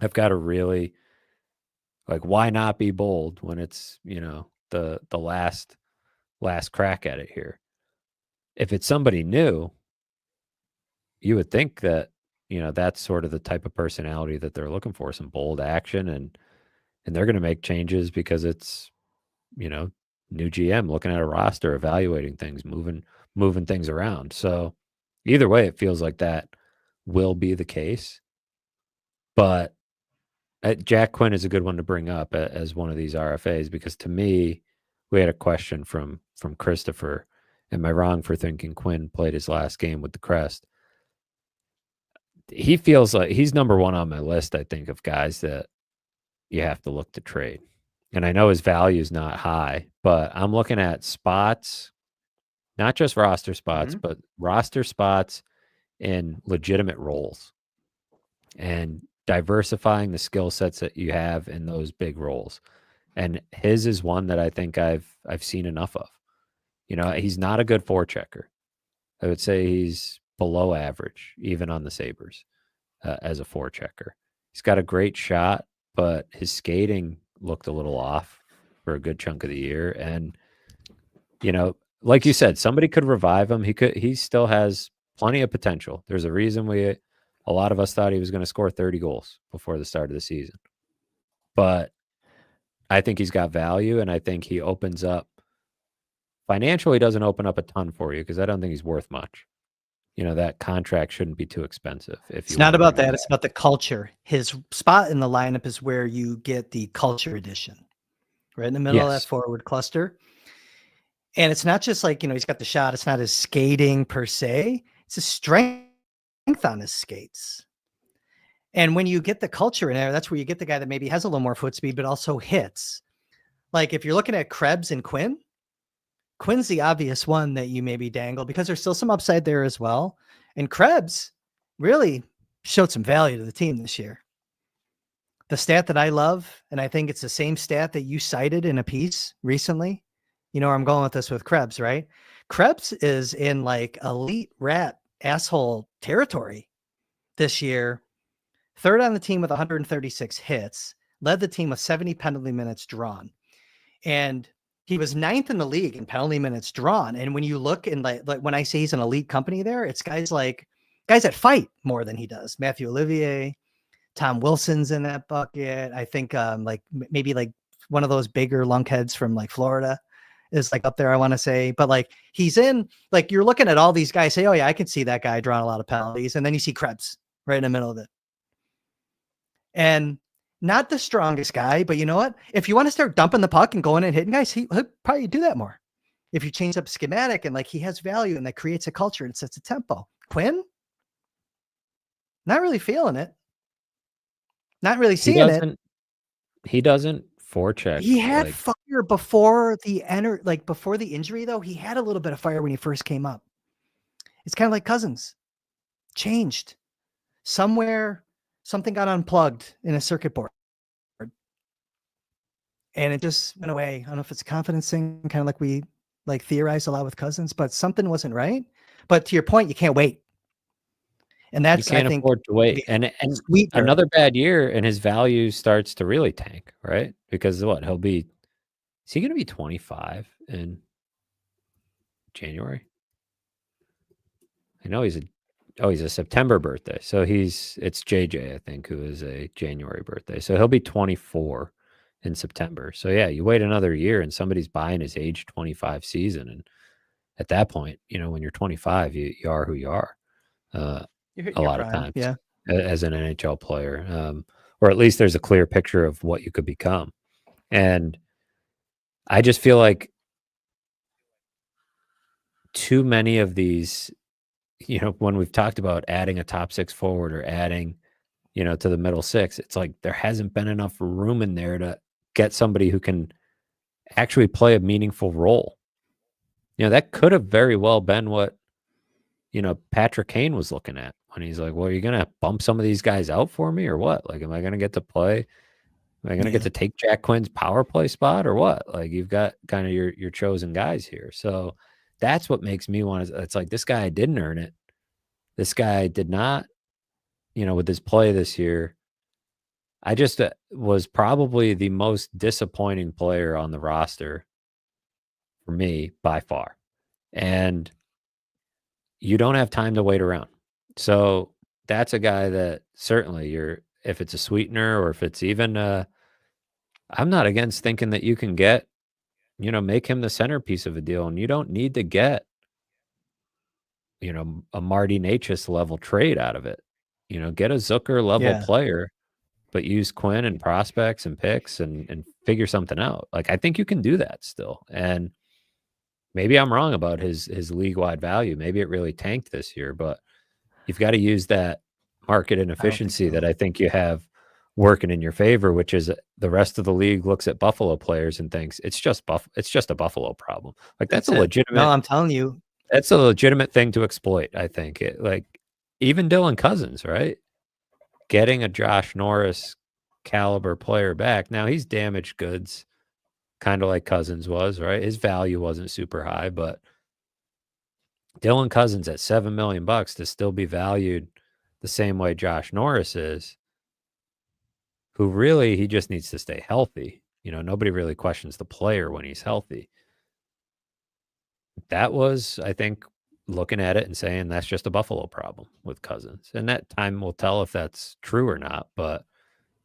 I've got to really, like, why not be bold when it's, the last crack at it here? If it's somebody new, you would think that, that's sort of the type of personality that they're looking for, some bold action, and they're going to make changes because it's, new GM looking at a roster, evaluating things, moving things around. So either way, it feels like that will be the case. But Jack Quinn is a good one to bring up as one of these RFAs, because to me, we had a question from Christopher. Am I wrong for thinking Quinn played his last game with the Crest? He feels like he's number one on my list, I think, of guys that you have to look to trade. And I know his value is not high, but I'm looking at spots, not just roster spots, but roster spots in legitimate roles, and diversifying the skill sets that you have in those big roles. And his is one that I think I've seen enough of. He's not a good forechecker. I would say he's below average, even on the Sabres, as a forechecker. He's got a great shot, but his skating looked a little off for a good chunk of the year. And, like you said, somebody could revive him. He still has plenty of potential. There's a reason a lot of us thought he was going to score 30 goals before the start of the season. But I think he's got value, and I think he opens up financially, doesn't open up a ton for you, because I don't think he's worth much. That contract shouldn't be too expensive. It's not about that. It's about the culture. His spot in the lineup is where you get the culture edition, right in the middle of that forward cluster. And it's not just like, he's got the shot. It's not his skating per se. It's his strength on his skates. And when you get the culture in there, that's where you get the guy that maybe has a little more foot speed, but also hits. Like if you're looking at Krebs and Quinn's the obvious one that you maybe dangle, because there's still some upside there as well. And Krebs really showed some value to the team this year. The stat that I love, and I think it's the same stat that you cited in a piece recently. You know where I'm going with this with Krebs, right? Krebs is in like elite rat asshole territory this year. Third on the team with 136 hits, led the team with 70 penalty minutes drawn. And he was 9th in the league in penalty minutes drawn. And when you look in like when I say he's an elite company there, it's guys that fight more than he does. Matthew Olivier, Tom Wilson's in that bucket. I think maybe like one of those bigger lunkheads from like Florida is like up there, I want to say. But like he's in, like you're looking at all these guys, say, oh yeah, I can see that guy drawing a lot of penalties. And then you see Krebs right in the middle of it. And not the strongest guy, but you know what? If you want to start dumping the puck and going and hitting guys, he'll probably do that more. If you change up schematic and like he has value and that creates a culture and sets a tempo. Quinn, not really feeling it. Not really seeing it. He doesn't forecheck. He had fire before the injury, though. He had a little bit of fire when he first came up. It's kind of like Cousins. Changed. Somewhere, something got unplugged in a circuit board. And it just went away. I don't know if it's a confidence thing, kind of like we theorize a lot with Cousins, but something wasn't right. But to your point, you can't wait. And that's, you can't afford to wait. And another bad year and his value starts to really tank, right? Because what? Is he going to be 25 in January? I know he's Oh, he's a September birthday. So it's JJ, I think, who is a January birthday. So he'll be 24 in September. So yeah, you wait another year and somebody's buying his age 25 season. And at that point, when you're 25, you are who you are. You hit A your lot of prime. times Yeah. as an NHL player, or at least there's a clear picture of what you could become. And I just feel like too many of these, when we've talked about adding a top six forward or adding, to the middle six, it's like there hasn't been enough room in there to get somebody who can actually play a meaningful role. That could have very well been what, Patrick Kane was looking at when he's like, well, are you going to bump some of these guys out for me or what? Like, am I going to get to play? Am I going to get to take Jack Quinn's power play spot or what? Like, you've got kind of your chosen guys here. So that's what makes me want to, it's like, this guy didn't earn it. This guy did not, with his play this year. I just was probably the most disappointing player on the roster for me by far. And you don't have time to wait around. So that's a guy that certainly if it's a sweetener or if it's even, I'm not against thinking that you can get, make him the centerpiece of a deal. And you don't need to get, a Marty Necas level trade out of it. Get a Zucker level player, but use Quinn and prospects and picks and figure something out. Like, I think you can do that still. And maybe I'm wrong about his league-wide value. Maybe it really tanked this year, but you've got to use that market inefficiency that I think you have working in your favor, which is the rest of the league looks at Buffalo players and thinks it's just a Buffalo problem. Like, that's a legitimate. No, I'm telling you, that's a legitimate thing to exploit. I think even Dylan Cousins, right? Getting a Josh Norris caliber player back. Now he's damaged goods, kind of like Cousins was, right? His value wasn't super high, but Dylan Cousins at $7 million to still be valued the same way Josh Norris is, who really, he just needs to stay healthy. Nobody really questions the player when he's healthy. That was, I think, looking at it and saying that's just a Buffalo problem with Cousins. And that time will tell if that's true or not. But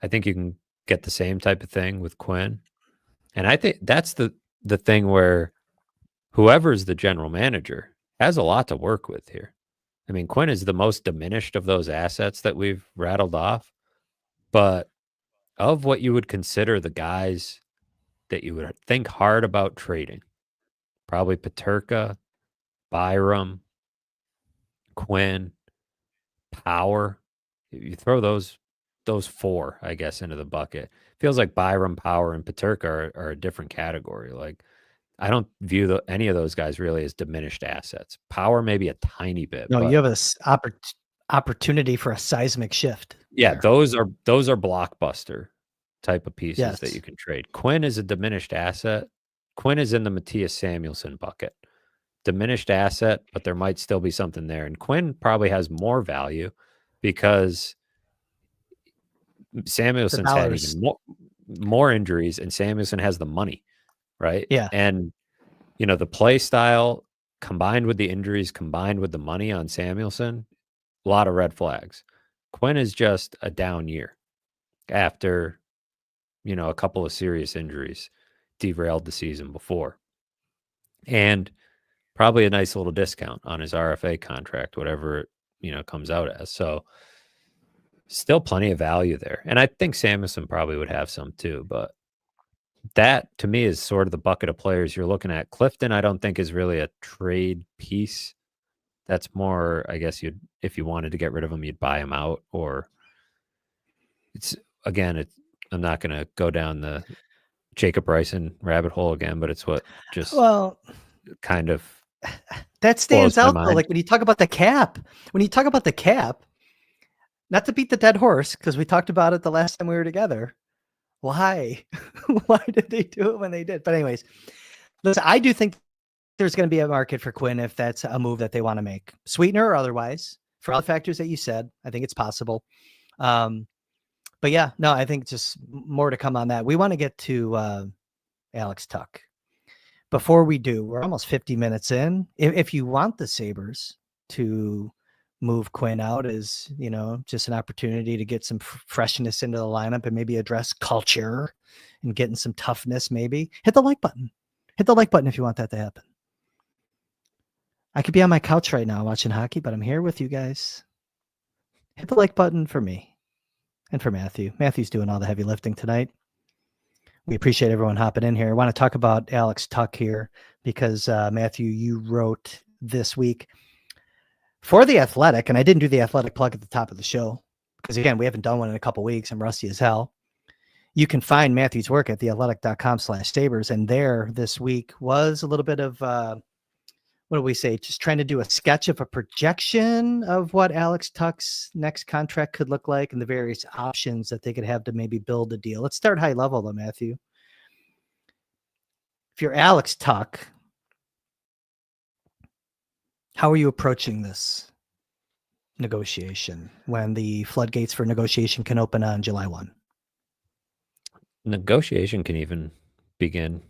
I think you can get the same type of thing with Quinn. And I think that's the thing where whoever's the general manager has a lot to work with here. I mean, Quinn is the most diminished of those assets that we've rattled off. But of what you would consider the guys that you would think hard about trading, probably Peterka, Byram, Quinn, Power. You throw those four, I guess, into the bucket. Feels like Byram, Power, and Peterka are a different category. Like, I don't view any of those guys really as diminished assets. Power maybe a tiny bit. No, but you have a opportunity for a seismic shift. Yeah, there. those are blockbuster type of pieces that you can trade. Quinn is a diminished asset. Quinn is in the Matthias Samuelsson bucket. Diminished asset, but there might still be something there. And Quinn probably has more value because Samuelson's had even more injuries, and Samuelsson has the money, right? Yeah. And, the play style combined with the injuries, combined with the money on Samuelsson, a lot of red flags. Quinn is just a down year after, a couple of serious injuries derailed the season before. And probably a nice little discount on his RFA contract, whatever it, comes out as. So still plenty of value there. And I think Samuelsson probably would have some too, but that to me is sort of the bucket of players you're looking at. Clifton, I don't think is really a trade piece. That's more, I guess if you wanted to get rid of him, you'd buy him out, or I'm not going to go down the Jacob Bryson rabbit hole again, but it's what just kind of that stands out though. Like when you talk about the cap, not to beat the dead horse, because we talked about it the last time we were together. Why did they do it when they did? But anyways, listen, I do think there's going to be a market for Quinn if that's a move that they want to make, sweetener or otherwise, for all the factors that you said. I think it's possible. But yeah, no, I think just more to come on that. We want to get to Alex Tuch. Before we do, we're almost 50 minutes in. If you want the Sabres to move Quinn out is, just an opportunity to get some freshness into the lineup and maybe address culture and getting some toughness. Maybe hit the like button. Hit the like button if you want that to happen. I could be on my couch right now watching hockey, but I'm here with you guys. Hit the like button for me and for Matthew. Matthew's doing all the heavy lifting tonight. We appreciate everyone hopping in here. I want to talk about Alex Tuch here because, Matthew, you wrote this week for The Athletic, and I didn't do the Athletic plug at the top of the show because, again, we haven't done one in a couple weeks. I'm rusty as hell. You can find Matthew's work at theathletic.com/Sabres, and there this week was a little bit of, what do we say, just trying to do a sketch of a projection of what Alex Tuch's next contract could look like and the various options that they could have to maybe build a deal. Let's start high level, though, Matthew. If you're Alex Tuch, how are you approaching this negotiation when the floodgates for negotiation can open on July 1? Negotiation can even begin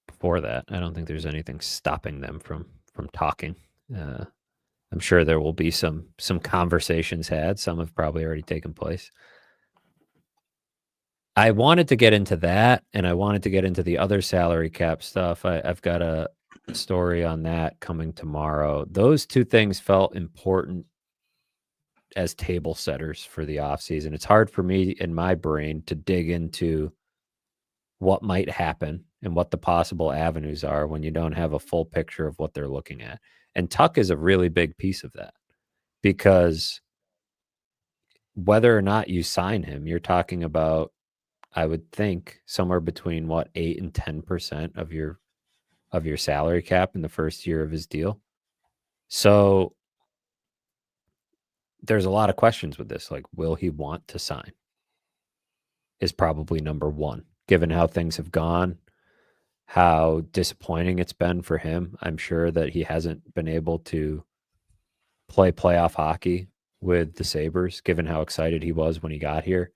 before that. I don't think there's anything stopping them from talking. I'm sure there will be some conversations had. Some have probably already taken place. I wanted to get into that, and I wanted to get into the other salary cap stuff. I've got a story on that coming tomorrow. Those two things felt important as table setters for the offseason. It's hard for me in my brain to dig into what might happen and what the possible avenues are when you don't have a full picture of what they're looking at. And Tuch is a really big piece of that, because whether or not you sign him, you're talking about, I would think, somewhere between 8 and 10% of your salary cap in the first year of his deal. So there's a lot of questions with this. Like, will he want to sign? Is probably number one, given how things have gone, how disappointing it's been for him. I'm sure that he hasn't been able to play playoff hockey with the Sabres, given how excited he was when he got here.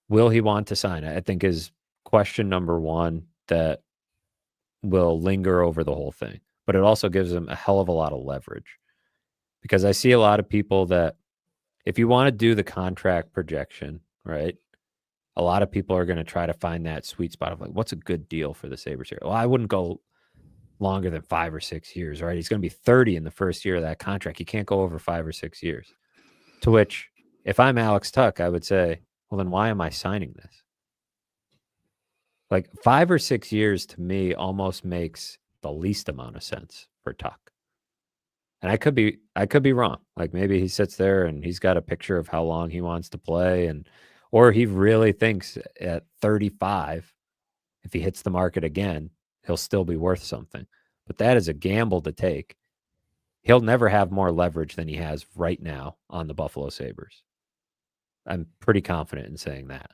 Will he want to sign? I think is question number one that will linger over the whole thing. But it also gives him a hell of a lot of leverage, because I see a lot of people that, if you want to do the contract projection, right, a lot of people are going to try to find that sweet spot of like, what's a good deal for the Sabres here? Well, I wouldn't go longer than 5 or 6 years, right? He's going to be 30 in the first year of that contract. You can't go over 5 or 6 years. To which, if I'm Alex Tuch, I would say, well, then why am I signing this? Like 5 or 6 years to me almost makes the least amount of sense for Tuch. And I could be wrong. Like maybe he sits there and he's got a picture of how long he wants to play, or he really thinks at 35, if he hits the market again, he'll still be worth something. But that is a gamble to take. He'll never have more leverage than he has right now on the Buffalo Sabres. I'm pretty confident in saying that.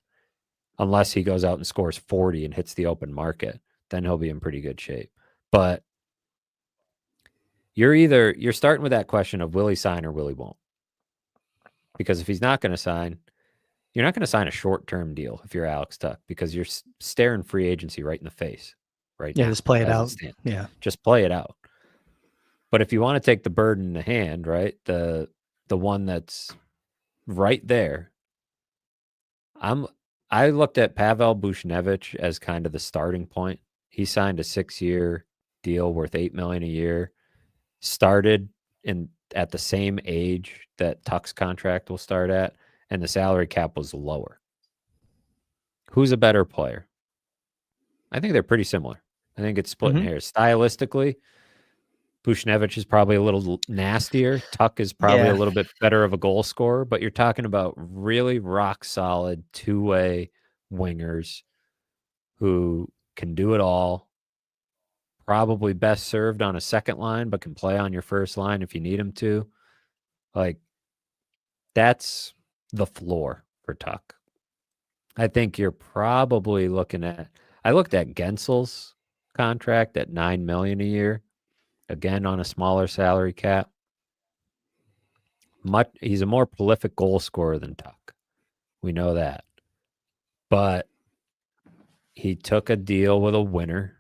Unless he goes out and scores 40 and hits the open market, then he'll be in pretty good shape. But you're starting with that question of will he sign or will he won't? Because if he's not going to sign, you're not going to sign a short-term deal if you're Alex Tuch, because you're staring free agency right in the face right now. Yeah, just play it out. Yeah. Just play it out. But if you want to take the bird in the hand, right, the one that's right there, I looked at Pavel Buchnevich as kind of the starting point. He signed a 6-year deal worth $8 million a year, started at the same age that Tuch's contract will start at, and the salary cap was lower. Who's a better player? I think they're pretty similar. I think it's split in hairs. Stylistically, Buchnevich is probably a little nastier. Tuch is probably a little bit better of a goal scorer, but you're talking about really rock solid two-way wingers who can do it all. Probably best served on a second line, but can play on your first line if you need him to. Like, that's the floor for Tuch. I think you're probably looking at, I looked at Gensel's contract at $9 million a year, again on a smaller salary cap. He's a more prolific goal scorer than Tuch. We know that. But he took a deal with a winner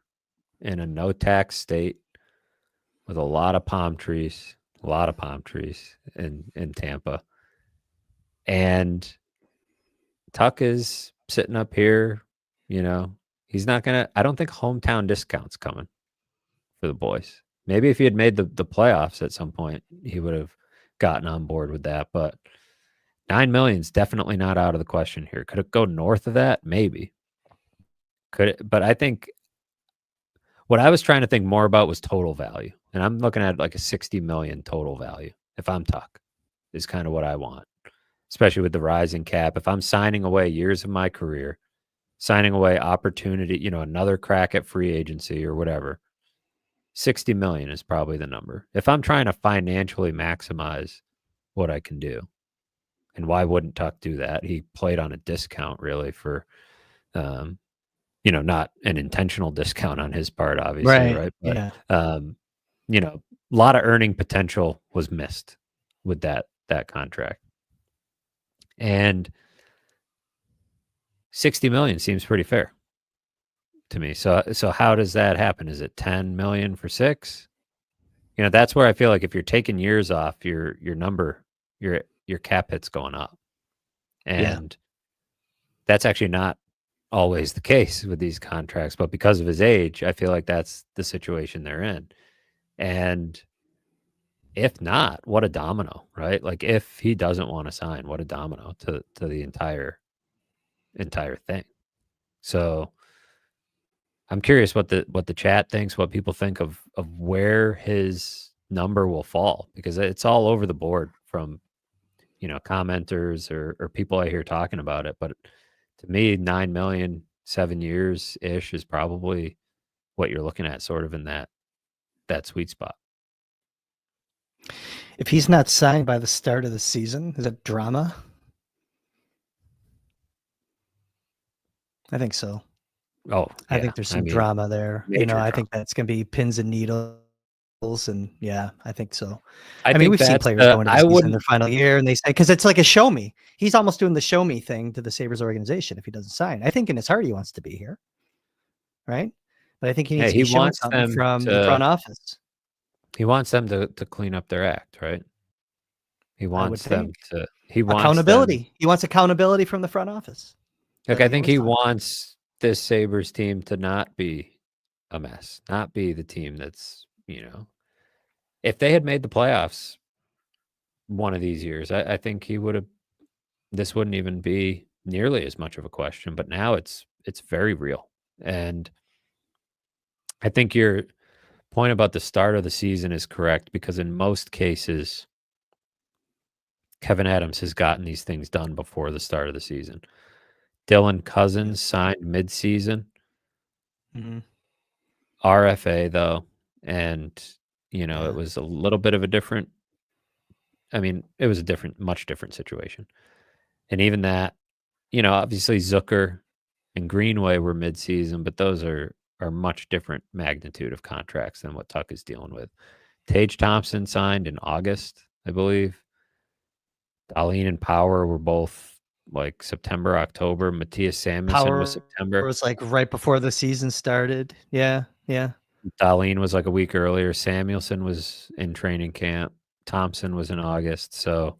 in a no-tax state with a lot of palm trees, A lot of palm trees in Tampa. And Tuch is sitting up here, he's not going to, I don't think hometown discount's coming for the boys. Maybe if he had made the playoffs at some point, he would have gotten on board with that. But $9 million is definitely not out of the question here. Could it go north of that? Maybe. Could it? But I think what I was trying to think more about was total value. And I'm looking at like a 60 million total value. If I'm Tuch, is kind of what I want, especially with the rising cap. If I'm signing away years of my career, signing away opportunity, another crack at free agency or whatever, 60 million is probably the number. If I'm trying to financially maximize what I can do, and why wouldn't Tuch do that? He played on a discount really for, not an intentional discount on his part, obviously, right? But, yeah. A lot of earning potential was missed with that contract. And 60 million seems pretty fair to me. So how does that happen? Is it 10 million for 6? That's where I feel like if you're taking years off, your number, your cap hit's going up. And that's actually not always the case with these contracts, but because of his age, I feel like that's the situation they're in. And if not, what a domino, right? Like if he doesn't want to sign, what a domino to the entire thing. So I'm curious what the chat thinks, what people think of where his number will fall, because it's all over the board from commenters or people I hear talking about it. But to me, 9 million, 7 years ish is probably what you're looking at, sort of in that sweet spot. If he's not signed by the start of the season, is it drama? I think so. Oh, yeah. I think there's some drama there. I think that's going to be pins and needles. And I think so. I mean, we've seen players going to the season in their final year, and they say, because it's like a show me. He's almost doing the show me thing to the Sabres organization if he doesn't sign. I think in his heart he wants to be here, right? But I think he needs to be shown something from the front office. He wants them to clean up their act, right? He wants them to. He wants accountability. He wants accountability from the front office. Like I think he wants this Sabres team to not be a mess, not be the team that's, if they had made the playoffs one of these years, I think he would have, this wouldn't even be nearly as much of a question, but now it's very real. And I think your point about the start of the season is correct, because in most cases, Kevyn Adams has gotten these things done before the start of the season. Dylan Cousins signed mid-season. Mm-hmm. RFA, though, and, it was a little bit of a different, it was a much different situation. And even that, obviously Zucker and Greenway were mid-season, but those are much different magnitude of contracts than what Tuch is dealing with. Tage Thompson signed in August, I believe. Dahlin and Power were both like September, October. Matthias Samuelsson was September. It was like right before the season started. Yeah. Dahlin was like a week earlier. Samuelsson was in training camp. Thompson was in August. So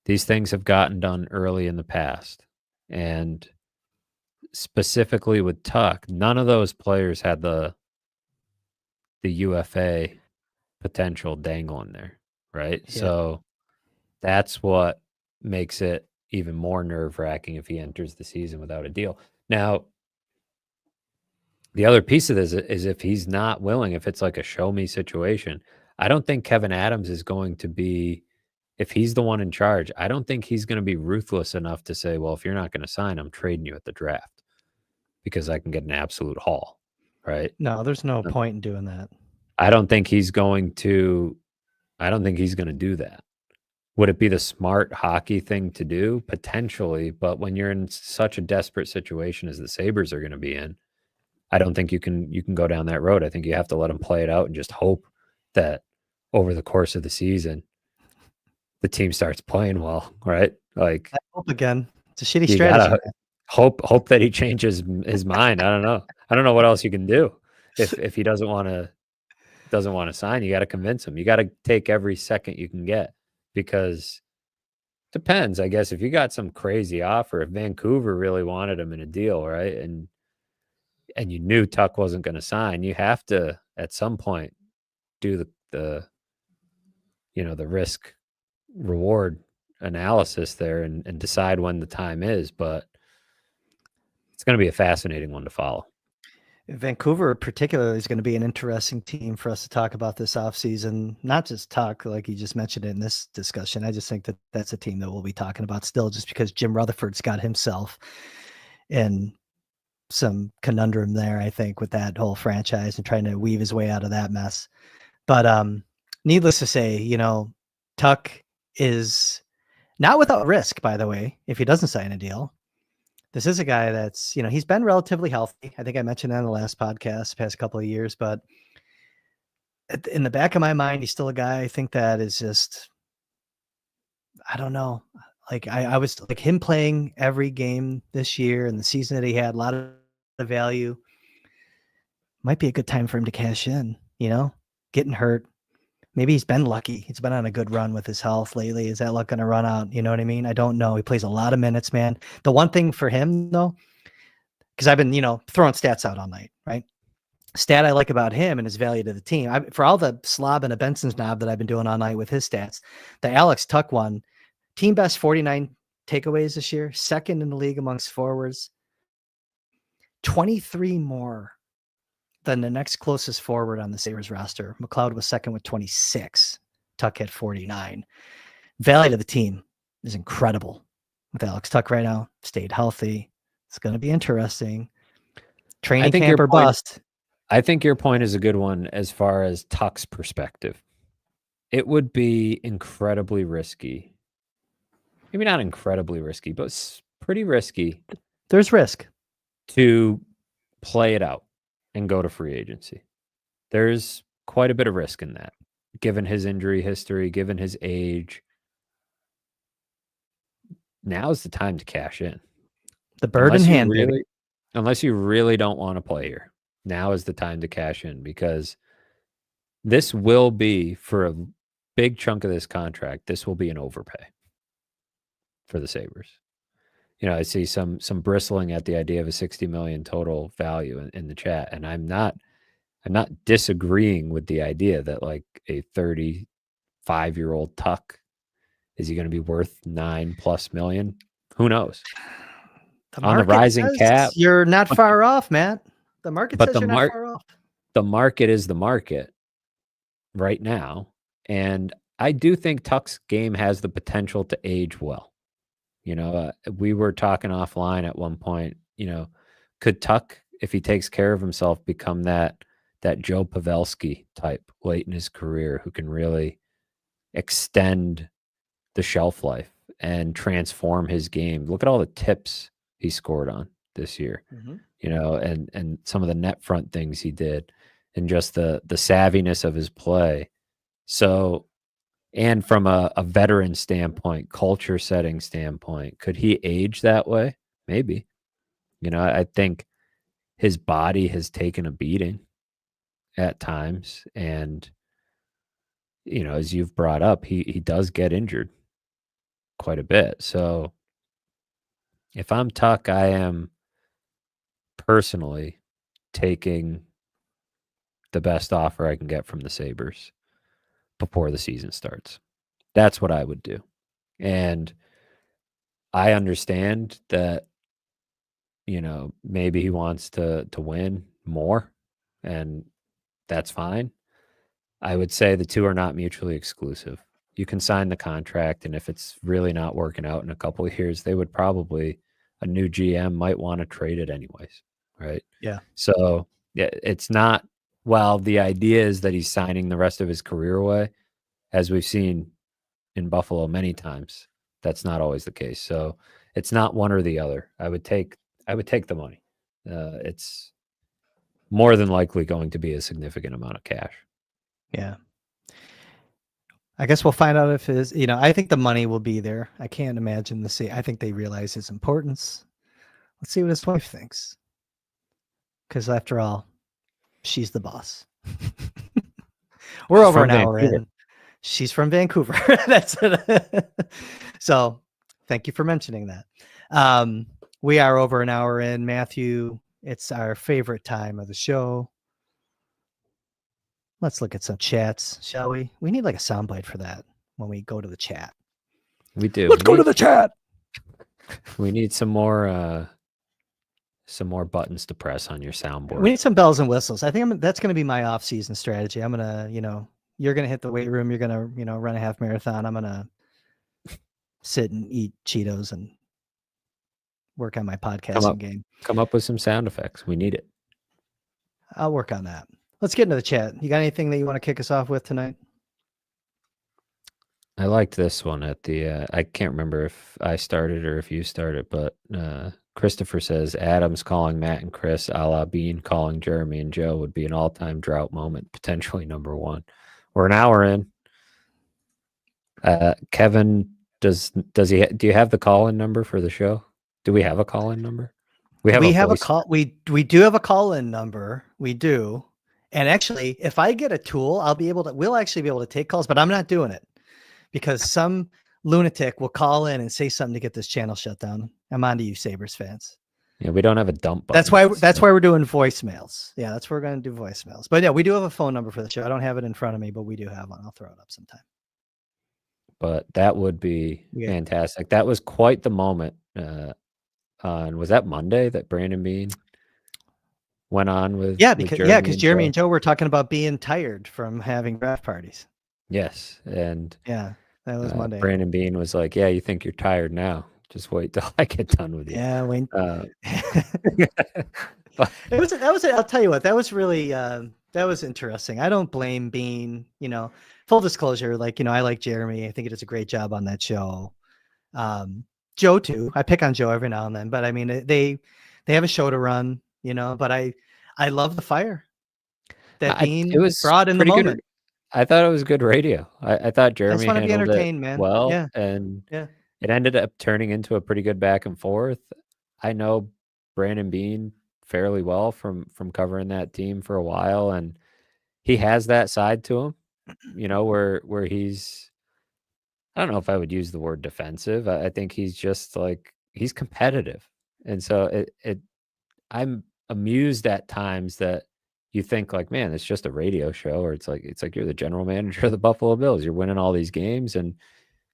these things have gotten done early in the past. And specifically with Tuch, none of those players had the UFA potential dangling there, right? Yeah. So that's what makes it even more nerve-wracking if he enters the season without a deal. Now, the other piece of this is if he's not willing, if it's like a show-me situation, I don't think Kevyn Adams is going to be, if he's the one in charge, I don't think he's going to be ruthless enough to say, well, if you're not going to sign, I'm trading you at the draft because I can get an absolute haul, right? No, there's no point in doing that. I don't think he's going to do that. Would it be the smart hockey thing to do? Potentially, but when you're in such a desperate situation as the Sabres are going to be in, I don't think you can go down that road. I think you have to let them play it out and just hope that over the course of the season, the team starts playing well, right? Like, I hope again. It's a shitty strategy. Hope that he changes his mind. I don't know what else you can do if he doesn't want to doesn't want to sign, you got to convince him. You got to take every second you can get, because depends, I guess, if you got some crazy offer, if Vancouver really wanted him in a deal, right? And you knew Tuch wasn't going to sign, you have to at some point do the the risk reward analysis there and decide when the time is. But it's going to be a fascinating one to follow. Vancouver particularly is going to be an interesting team for us to talk about this offseason. Not just Tuch, like you just mentioned in this discussion. I just think that that's a team that we'll be talking about still, just because Jim Rutherford's got himself in some conundrum there, I think, with that whole franchise and trying to weave his way out of that mess. But needless to say, Tuch is not without risk, by the way, if he doesn't sign a deal. This is a guy that's, he's been relatively healthy. I think I mentioned that in the last podcast, past couple of years, but in the back of my mind, he's still a guy I think that is just, I don't know. Like I was like him playing every game this year and the season that he had, a lot of value. Might be a good time for him to cash in, getting hurt. Maybe he's been lucky. He's been on a good run with his health lately. Is that luck going to run out? You know what I mean? I don't know. He plays a lot of minutes, man. The one thing for him, though, because I've been, throwing stats out all night, right? Stat I like about him and his value to the team. For all the slob and a Benson's knob that I've been doing all night with his stats, the Alex Tuch one, team best 49 takeaways this year, second in the league amongst forwards, 23 more than the next closest forward on the Sabres roster. McLeod was second with 26. Tuch had 49. Value to the team is incredible with Alex Tuch right now. Stayed healthy. It's going to be interesting. Training camp or bust. I think your point is a good one as far as Tuch's perspective. It would be incredibly risky. Maybe not incredibly risky, but pretty risky. There's risk. To play it out and go to free agency. There's quite a bit of risk in that, given his injury history, given his age. Now's the time to cash in. The bird in hand, unless you really don't want to play here, now is the time to cash in, because this will be, for a big chunk of this contract, this will be an overpay for the Sabres. I see some bristling at the idea of a $60 million total value in the chat, and I'm not disagreeing with the idea that like a 35-year-old Tuch, is he going to be worth $9+ million? Who knows? On the rising cap, you're not far off, Matt. The market says you're not far off. The market is the market right now, and I do think Tuch's game has the potential to age well. We were talking offline at one point, could Tuch, if he takes care of himself, become that Joe Pavelski type late in his career who can really extend the shelf life and transform his game? Look at all the tips he scored on this year, and some of the net front things he did, and just the savviness of his play. So, and from a veteran standpoint, culture setting standpoint, could he age that way? Maybe. I think his body has taken a beating at times. And, as you've brought up, he does get injured quite a bit. So if I'm Tuch, I am personally taking the best offer I can get from the Sabres before the season starts. That's what I would do. And I understand that, maybe he wants to win more, and that's fine. I would say the two are not mutually exclusive. You can sign the contract, and if it's really not working out in a couple of years, a new GM might want to trade it anyways, right? Yeah. So it's not, the idea is that he's signing the rest of his career away, as we've seen in Buffalo many times. That's not always the case. So it's not one or the other. I would take the money. It's more than likely going to be a significant amount of cash. Yeah. I guess we'll find out if his, I think the money will be there. I can't imagine I think they realize its importance. Let's see what his wife thinks. Because after all, she's the boss. We're She's over from an hour Vancouver. in. She's from Vancouver. That's it. So thank you for mentioning that. We are over an hour in, Matthew. It's our favorite time of the show. Let's look at some chats, shall we? We need like a soundbite for that when we go to the chat. We do. Let's go to the chat. We need some more buttons to press on your soundboard. We need some bells and whistles. I think that's going to be my off-season strategy. I'm going to, you're going to hit the weight room. You're going to, run a half marathon. I'm going to sit and eat Cheetos and work on my podcasting game. Come up with some sound effects. We need it. I'll work on that. Let's get into the chat. You got anything that you want to kick us off with tonight? I liked this one at the, I can't remember if I started or if you started, but Christopher says, Adams calling Matt and Kris, a la Bean calling Jeremy and Joe would be an all-time drought moment, potentially number one. We're an hour in. Kevin, do you have the call-in number for the show? Do we have a call-in number? We have a call. We do have a call-in number. We do. And actually, if I get a tool, we'll actually be able to take calls, but I'm not doing it because some lunatic will call in and say something to get this channel shut down. I'm on to you, Sabres fans. Yeah, we don't have a dump button. That's why we're doing voicemails. Yeah, that's where we're going to do voicemails. But yeah, we do have a phone number for the show. I don't have it in front of me, but we do have one. I'll throw it up sometime. But that would be fantastic. That was quite the moment. Was that Monday that Brandon Bean went on with? Because Jeremy and Joe were talking about being tired from having draft parties. Yes, and yeah, that was Monday. Brandon Bean was like, "Yeah, you think you're tired now? Just wait till I get done with you." Yeah, wait. I'll tell you what, that was really that was interesting. I don't blame Bean. Full disclosure, I like Jeremy. I think he does a great job on that show. Joe too. I pick on Joe every now and then, but I mean, they have a show to run. But I love the fire that Bean brought in the moment. Good. I thought it was good radio. I thought Jeremy handled it man. well, yeah. And it ended up turning into a pretty good back and forth. I know Brandon Bean fairly well from covering that team for a while, and he has that side to him, where he's, I don't know if I would use the word defensive. I think he's just he's competitive. And so I'm amused at times that you think man, it's just a radio show, or it's like you're the general manager of the Buffalo Bills. You're winning all these games and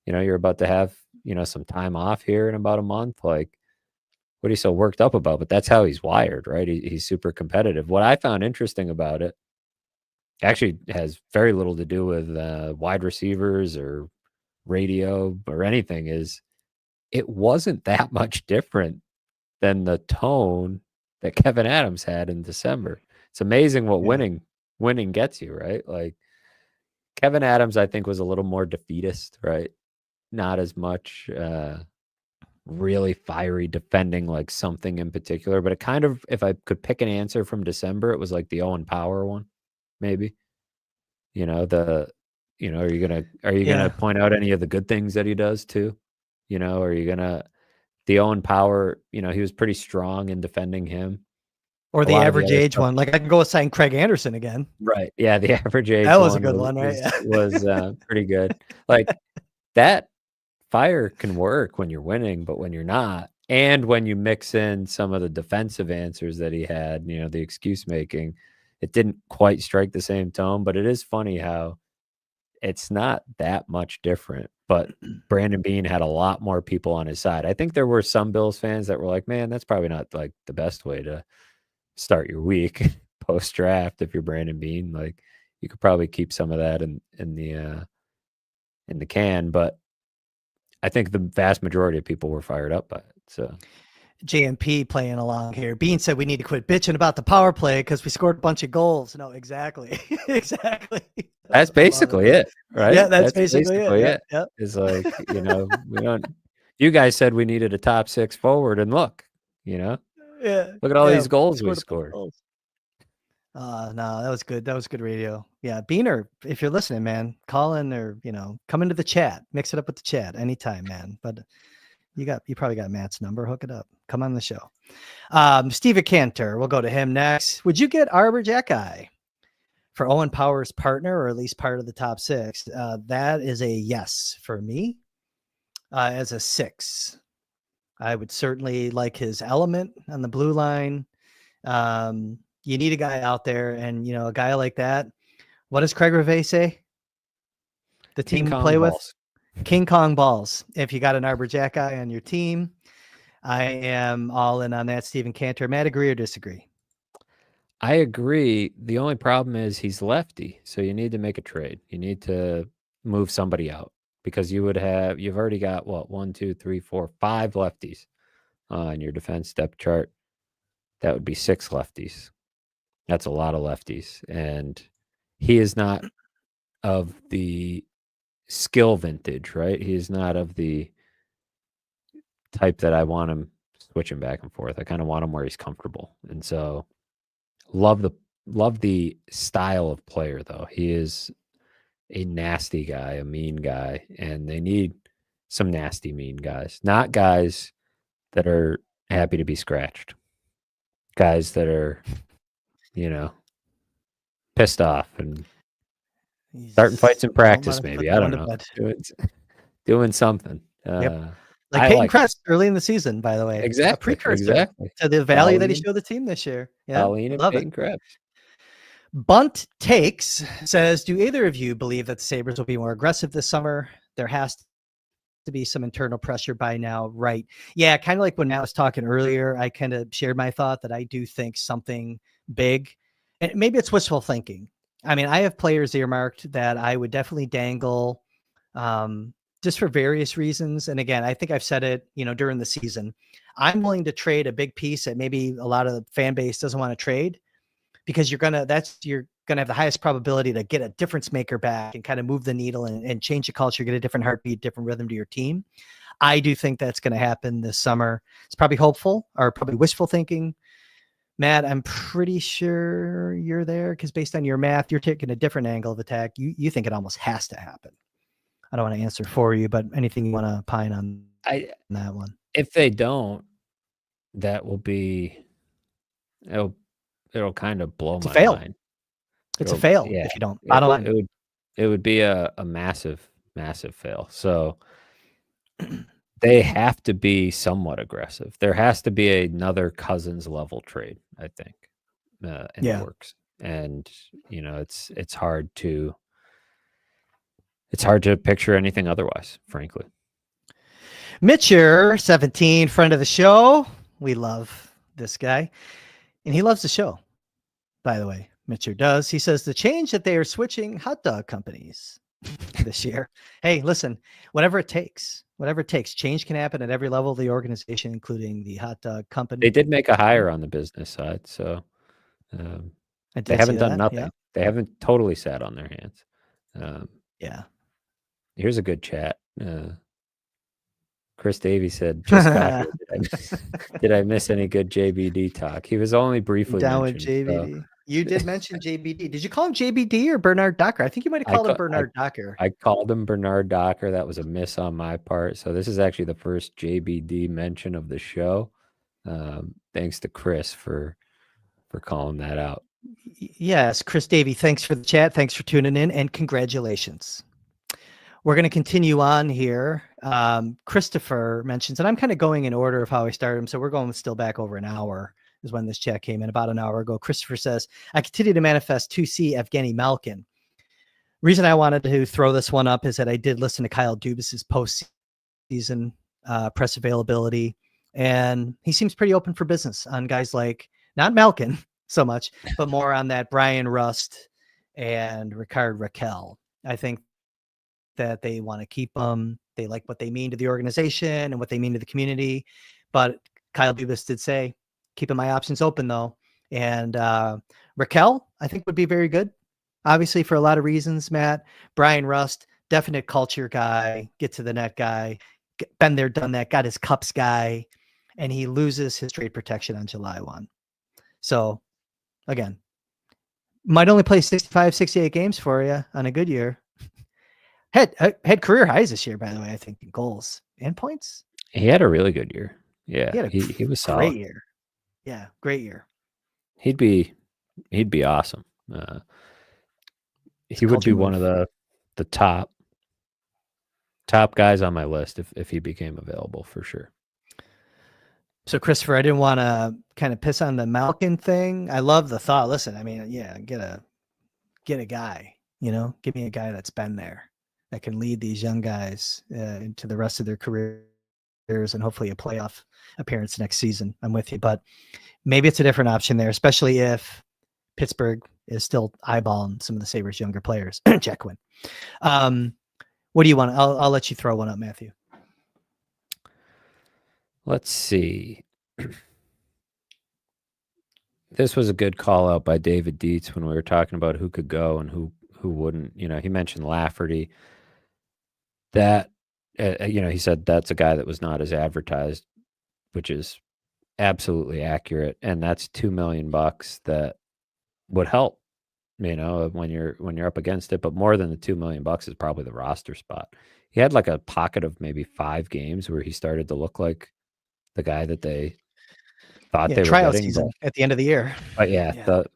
you're about to have, some time off here in about a month. What are you so worked up about? But that's how he's wired, right? He's super competitive. What I found interesting about it actually has very little to do with wide receivers or radio or anything, is it wasn't that much different than the tone that Kevin Adams had in December. It's amazing what winning gets you, right? Kevin Adams, I think, was a little more defeatist, right? Not as much really fiery defending something in particular, but it kind of, if I could pick an answer from December, it was the Owen Power one, maybe. Are you gonna point out any of the good things that he does too? Are you gonna, the Owen Power, he was pretty strong in defending him. Or the average age one. I can go sign Craig Anderson again. Right. Yeah, the average age that was a good one, right? was pretty good. That fire can work when you're winning, but when you're not, and when you mix in some of the defensive answers that he had, the excuse making, it didn't quite strike the same tone. But it is funny how it's not that much different. But Brandon Bean had a lot more people on his side. I think there were some Bills fans that were like, man, that's probably not the best way to start your week post draft. If you're Brandon Bean, you could probably keep some of that in the can. But I think the vast majority of people were fired up by it. So JMP playing along here. Bean said we need to quit bitching about the power play because we scored a bunch of goals. No, exactly. Exactly. That's basically it, right? Yeah, that's basically it. Yep. It's we don't, you guys said we needed a top 6 forward, and look, look at all these goals we scored. No, that was good. That was good radio. Yeah, Beaner, if you're listening, man, call in or come into the chat. Mix it up with the chat anytime, man. But you probably got Matt's number. Hook it up. Come on the show. Steve Cantor, we'll go to him next. Would you get Arbor Jackeye for Owen Power's partner, or at least part of the top 6, that is a yes for me as a 6. I would certainly like his element on the blue line. You need a guy out there, and a guy like that. What does Craig Rivet say? The team King Kong play balls. with King Kong balls. If you got an Arbor Jack guy on your team, I am all in on that. Steven Cantor. Matt, agree or disagree? I agree. The only problem is he's lefty, so you need to make a trade. You need to move somebody out because you've already got what 1, 2, 3, 4, 5 lefties on your defense depth chart. That would be 6 lefties. That's a lot of lefties, and he is not of the skill vintage, right? He is not of the type that I want him switching back and forth. I kind of want him where he's comfortable, and so love the style of player though. He is a nasty guy, a mean guy, and they need some nasty, mean guys, not guys that are happy to be scratched, guys that are, pissed off and starting fights in practice, maybe. I don't know. Doing something. Yep. Like Peyton Kress early in the season, by the way. Exactly. A precursor to the value that he showed the team this year. Yeah, love it. Krebs. Bunt Takes says, do either of you believe that the Sabres will be more aggressive this summer? There has to be some internal pressure by now, right? Yeah, kind of like when Matt was talking earlier, I kind of shared my thought that I do think something big, and maybe it's wishful thinking. I mean, I have players earmarked that I would definitely dangle just for various reasons. And again, I think I've said it, during the season, I'm willing to trade a big piece that maybe a lot of the fan base doesn't want to trade, because you're going to have the highest probability to get a difference maker back and kind of move the needle and change the culture, get a different heartbeat, different rhythm to your team. I do think that's going to happen this summer. It's probably hopeful or probably wishful thinking. Matt, I'm pretty sure you're there because based on your math, you're taking a different angle of attack. You think it almost has to happen. I don't want to answer for you, but anything you want to opine on that one? If they don't, that will be it'll kind of blow my mind. It's a fail if you don't. Bottom line. It would be a massive, massive fail. So they have to be somewhat aggressive. There has to be another Cousins level trade, I think, in the works. And it's hard to picture anything otherwise, frankly. Mitcher, 17, friend of the show. We love this guy. And he loves the show, by the way. Mitcher does. He says the change that they are switching hot dog companies this year. Hey, listen, whatever it takes, change can happen at every level of the organization, including the hot dog company. They did make a hire on the business side, so they haven't done nothing. Yeah. They haven't totally sat on their hands. Here's a good chat. Chris Davey said, just got here. Did I miss any good JBD talk? He was only briefly down mentioned. With JBD. So. You did mention JBD. Did you call him JBD or Bernard Docker? I think you might have called him Bernard Docker. I called him Bernard Docker. That was a miss on my part. So this is actually the first JBD mention of the show. Thanks to Kris for calling that out. Yes, Chris Davey, thanks for the chat. Thanks for tuning in, and congratulations. We're going to continue on here. Christopher mentions, and I'm kind of going in order of how I started them. So we're going still back over an hour is when this chat came in, about an hour ago. Christopher says, I continue to manifest 2C Evgeny Malkin. Reason I wanted to throw this one up is that I did listen to Kyle Dubas's postseason press availability, and he seems pretty open for business on guys like, not Malkin so much, but more on that Brian Rust and Ricard Raquel. I think that they want to keep them. They like what they mean to the organization and what they mean to the community. But Kyle Dubas did say, keeping my options open though. And Raquel, I think would be very good. Obviously for a lot of reasons, Matt. Brian Rust, definite culture guy, get to the net guy, been there, done that, got his cups guy, and he loses his trade protection on July 1. So again, might only play 65, 68 games for you on a good year. Had career highs this year, by the way, I think, in goals and points. He had a really good year. Yeah, he was solid. Great year. Yeah, great year. He'd be awesome. he would be one of the top guys on my list if he became available for sure. So Christopher, I didn't want to kind of piss on the Malkin thing. I love the thought. Listen, I mean, yeah, get a guy, give me a guy that's been there, that can lead these young guys into the rest of their careers and hopefully a playoff appearance next season. I'm with you, but maybe it's a different option there, especially if Pittsburgh is still eyeballing some of the Sabres' younger players. Check win. What do you want? I'll let you throw one up, Matthew. Let's see. This was a good call out by David Dietz when we were talking about who could go and who wouldn't. He mentioned Lafferty. That, he said that's a guy that was not as advertised, which is absolutely accurate. And that's $2 million that would help, when you're up against it. But more than the $2 million is probably the roster spot. He had like a pocket of maybe 5 games where he started to look like the guy that they thought they were getting season at the end of the year. But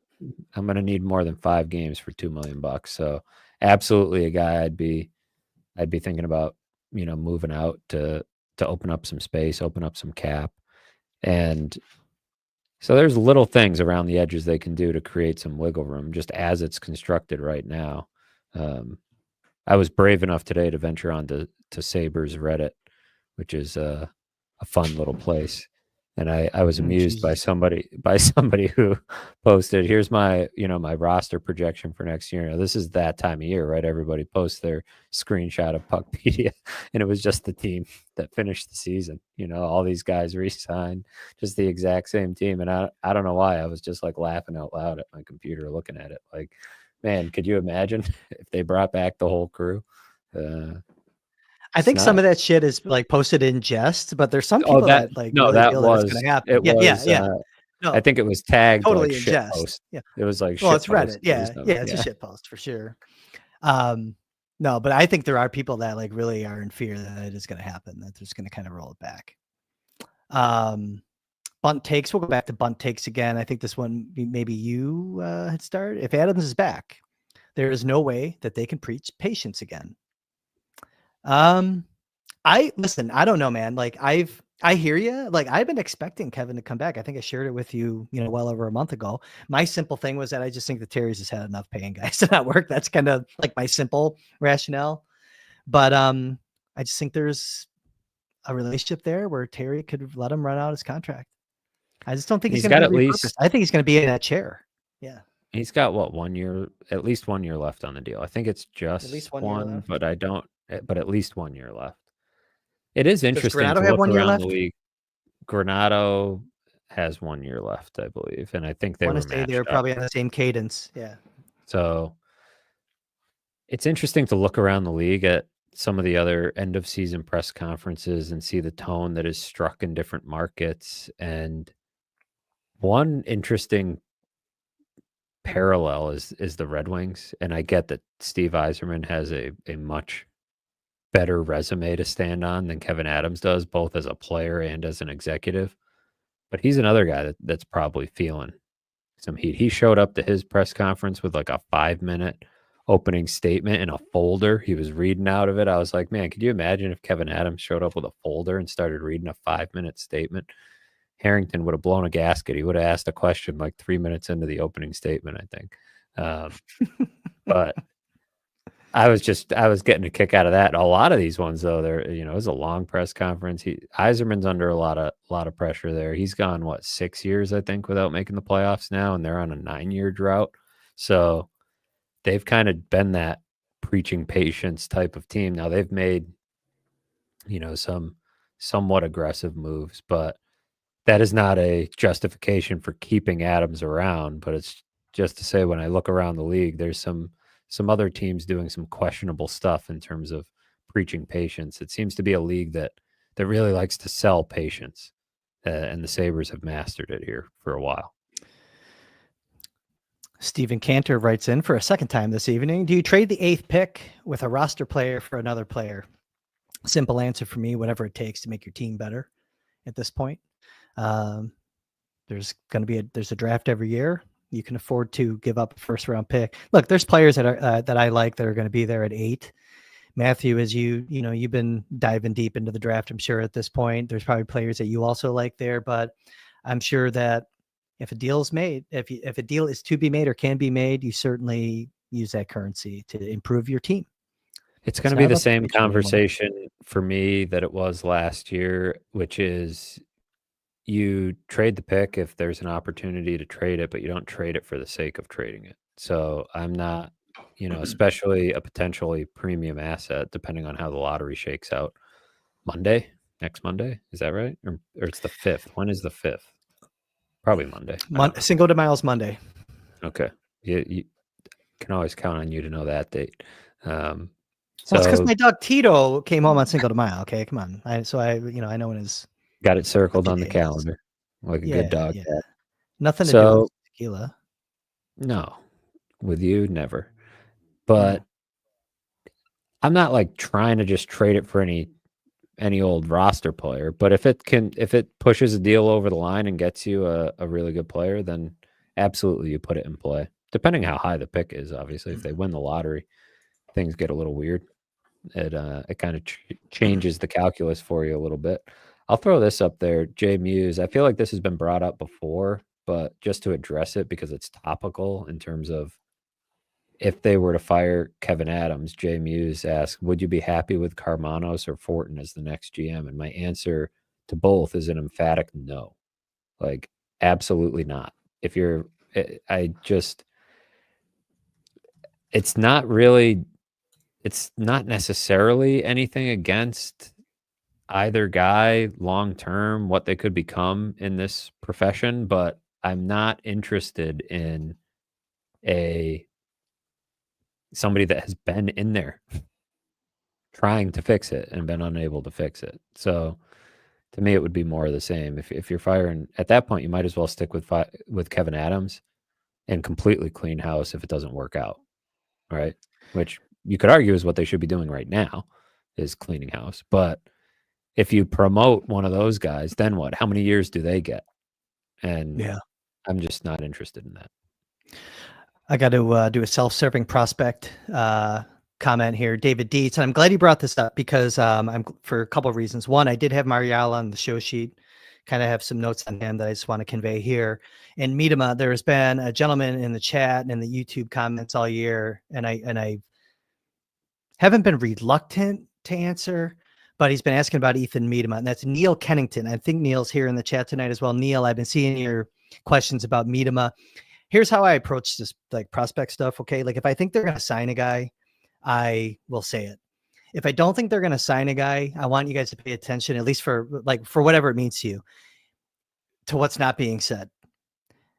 I'm going to need more than 5 games for $2 million. So absolutely a guy I'd be thinking about, moving out to open up some space, open up some cap. And so there's little things around the edges they can do to create some wiggle room just as it's constructed right now. I was brave enough today to venture on to Sabres Reddit, which is a fun little place. And I was amused by somebody who posted, here's my, my roster projection for next year. This is that time of year, right? Everybody posts their screenshot of Puckpedia, and it was just the team that finished the season. All these guys re-signed, just the exact same team. And I don't know why. I was just like laughing out loud at my computer looking at it. Like, man, could you imagine if they brought back the whole crew? I think some of that shit is like posted in jest, but there's some people that like really feel that it's going to happen. Yeah. No, I think it was tagged totally like in shit jest. Post. Yeah, it was like it's Reddit. Post. Yeah, it's a shit post for sure. No, but I think there are people that like really are in fear that it is going to happen, that they're just going to kind of roll it back. Bunt takes. We'll go back to bunt takes again. I think this one maybe you had started. If Adams is back, there is no way that they can preach patience again. I don't know, man. Like I hear you. Like I've been expecting Kevin to come back. I think I shared it with you, well over a month ago. My simple thing was that I just think the Terry's has had enough paying guys to not work. That's kind of like my simple rationale. But I just think there's a relationship there where Terry could let him run out his contract. I just don't think he's going to be repurposed. I think he's going to be in that chair. Yeah. He's got at least 1 year left on the deal. I think it's just at least one, but at least 1 year left. It is interesting to look around the league. Granato has 1 year left, I believe, and I think they were probably on the same cadence. Yeah. So it's interesting to look around the league at some of the other end of season press conferences and see the tone that is struck in different markets. And one interesting parallel is the Red Wings, and I get that Steve Yzerman has a much better resume to stand on than Kevin Adams does, both as a player and as an executive. But he's another guy that's probably feeling some heat. He showed up to his press conference with like a 5-minute opening statement in a folder. He was reading out of it. I was like, man, could you imagine if Kevin Adams showed up with a folder and started reading a 5-minute statement? Harrington would have blown a gasket. He would have asked a question like 3 minutes into the opening statement, I think. But I was getting a kick out of that. A lot of these ones, though, it was a long press conference. Yzerman's under a lot of pressure there. He's gone 6 years, I think, without making the playoffs now, and they're on a 9-year drought. So they've kind of been that preaching patience type of team. Now they've made, some somewhat aggressive moves, but that is not a justification for keeping Adams around. But it's just to say, when I look around the league, there's some other teams doing some questionable stuff in terms of preaching patience. It seems to be a league that really likes to sell patience, and the Sabres have mastered it here for a while. Stephen Cantor writes in for a second time this evening. Do you trade the 8th pick with a roster player for another player? Simple answer for me, whatever it takes to make your team better at this point. There's a draft every year. You can afford to give up a first round pick. Look, there's players that are that I like that are going to be there at 8. Matthew, as you've been diving deep into the draft, I'm sure at this point, there's probably players that you also like there, but I'm sure that if a deal is made, if a deal is to be made or can be made, you certainly use that currency to improve your team. It's going to not be the about the same future anymore. conversation for me that it was last year, which is you trade the pick if there's an opportunity to trade it, but you don't trade it for the sake of trading it. So I'm not, especially a potentially premium asset, depending on how the lottery shakes out. Next Monday, is that right? Or it's the 5th. When is the 5th? Probably Monday. Cinco de Mayo's Monday. Okay. You can always count on you to know that date. Well, it's because my dog Tito came home on Cinco de Mayo. Okay, come on. I know when his got it circled on the birthday is. calendar, like a good dog. Yeah. Nothing to do with tequila. No, with you, never. But I'm not like trying to just trade it for any old roster player. But if it pushes a deal over the line and gets you a really good player, then absolutely you put it in play. Depending how high the pick is, obviously. If they win the lottery, things get a little weird. It kind of changes the calculus for you a little bit. I'll throw this up there, Jay Muse. I feel like this has been brought up before, but just to address it because it's topical in terms of if they were to fire Kevin Adams, Jay Muse asked, would you be happy with Karmanos or Fortin as the next GM? And my answer to both is an emphatic no. Like, absolutely not. It's not necessarily anything against either guy long term, what they could become in this profession, but I'm not interested in somebody that has been in there trying to fix it and been unable to fix it. So to me, it would be more of the same. If you're firing at that point, you might as well stick with Kevin Adams and completely clean house if it doesn't work out, right? Which you could argue is what they should be doing right now, is cleaning house. But if you promote one of those guys, then what? How many years do they get? And I'm just not interested in that. I got to do a self-serving prospect comment here, David Dietz. And I'm glad you brought this up because I'm for a couple of reasons. One, I did have Mariala on the show sheet, kind of have some notes on him that I just want to convey here. And Miedema, there has been a gentleman in the chat and in the YouTube comments all year, and I haven't been reluctant to answer, but he's been asking about Ethan Miedema, and that's Neil Kennington. I think Neil's here in the chat tonight as well. Neil, I've been seeing your questions about Miedema. Here's how I approach this like prospect stuff. Okay. Like if I think they're going to sign a guy, I will say it. If I don't think they're going to sign a guy, I want you guys to pay attention, at least for whatever it means to you, to what's not being said,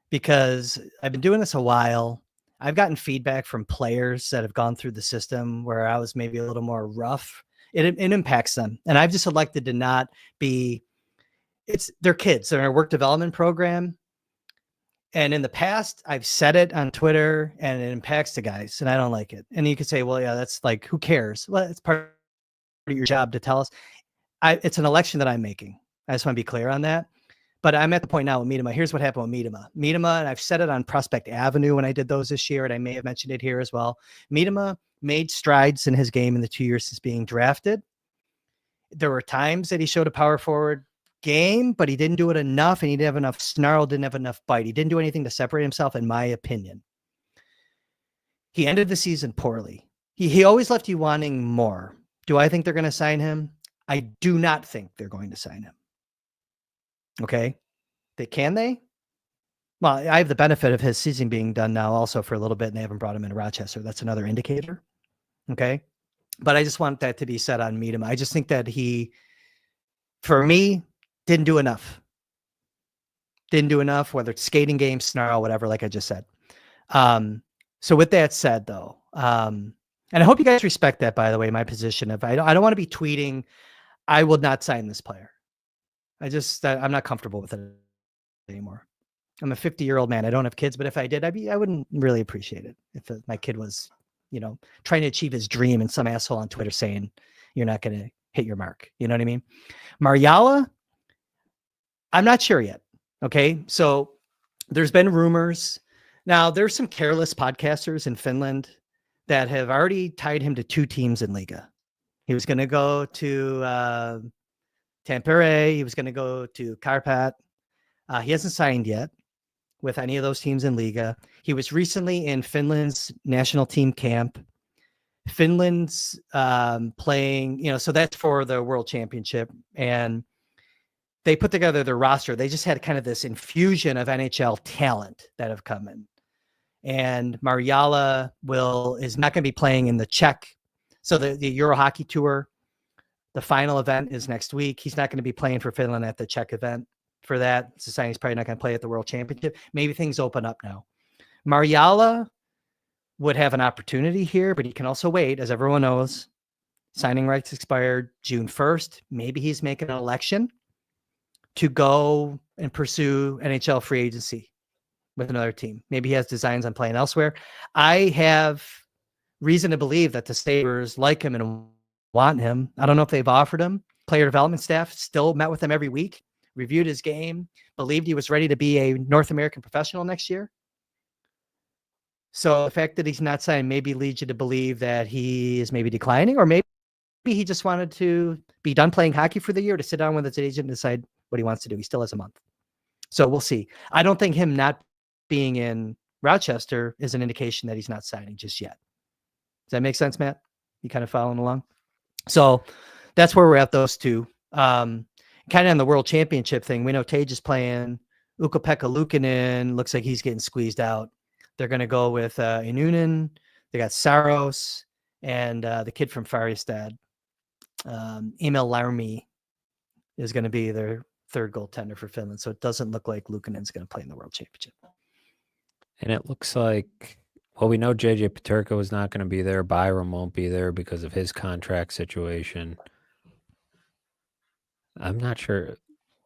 because I've been doing this a while. I've gotten feedback from players that have gone through the system where I was maybe a little more rough. It impacts them. And I've just elected to not be, they're kids. They're in a work development program. And in the past, I've said it on Twitter and it impacts the guys and I don't like it. And you could say, well, yeah, that's like, who cares? Well, it's part of your job to tell us. It's an election that I'm making. I just want to be clear on that. But I'm at the point now with Miedema. Here's what happened with Miedema. Miedema, and I've said it on Prospect Avenue when I did those this year, and I may have mentioned it here as well. Miedema made strides in his game in the 2 years since being drafted. There were times that he showed a power forward game, but he didn't do it enough, and he didn't have enough snarl, didn't have enough bite. He didn't do anything to separate himself, in my opinion. He ended the season poorly. He always left you wanting more. Do I think they're going to sign him? I do not think they're going to sign him. Okay. Can they? Well, I have the benefit of his season being done now also for a little bit, and they haven't brought him into Rochester. That's another indicator. Okay. But I just want that to be said on Miedema. I just think that he, for me, didn't do enough. Didn't do enough, whether it's skating game, snarl, whatever, like I just said. So with that said, though, and I hope you guys respect that, by the way, my position of I don't want to be tweeting, I will not sign this player. I'm not comfortable with it anymore. I'm a 50-year-old man. I don't have kids, but if I did, I wouldn't really appreciate it if my kid was, trying to achieve his dream and some asshole on Twitter saying you're not going to hit your mark. You know what I mean? Mariala, I'm not sure yet. Okay. So there's been rumors Now, there's some careless podcasters in Finland that have already tied him to 2 teams in Liga. He was going to go to Tampere. He was going to go to Karpat. He hasn't signed yet with any of those teams in Liga. He was recently in Finland's national team camp. Finland's playing, so that's for the World Championship. And they put together their roster. They just had kind of this infusion of NHL talent that have come in. And Marjala is not going to be playing in the Czech. So the Euro Hockey Tour, the final event is next week. He's not going to be playing for Finland at the Czech event for that. Society's probably not going to play at the World Championship. Maybe things open up now. Marjala would have an opportunity here, but he can also wait. As everyone knows, signing rights expired June 1st. Maybe he's making an election to go and pursue NHL free agency with another team. Maybe he has designs on playing elsewhere. I have reason to believe that the Sabres like him and want him. I don't know if they've offered him. Player development staff still met with him every week, reviewed his game, believed he was ready to be a North American professional next year. So the fact that he's not signed maybe leads you to believe that he is maybe declining, or maybe he just wanted to be done playing hockey for the year, to sit down with his agent and decide what he wants to do. He still has a month. So we'll see. I don't think him not being in Rochester is an indication that he's not signing just yet. Does that make sense, Matt? You kind of following along? So that's where we're at, those two. Kind of on the World Championship thing, we know Tage is playing. Ukko-Pekka Luukkonen looks like he's getting squeezed out. They're going to go with Inunen. They got Saros and the kid from Färjestad. Emil Larmi is going to be their third goaltender for Finland. So it doesn't look like Luukkonen's going to play in the World Championship. And it looks like, well, we know JJ Peterka is not going to be there. Byram won't be there because of his contract situation. I'm not sure.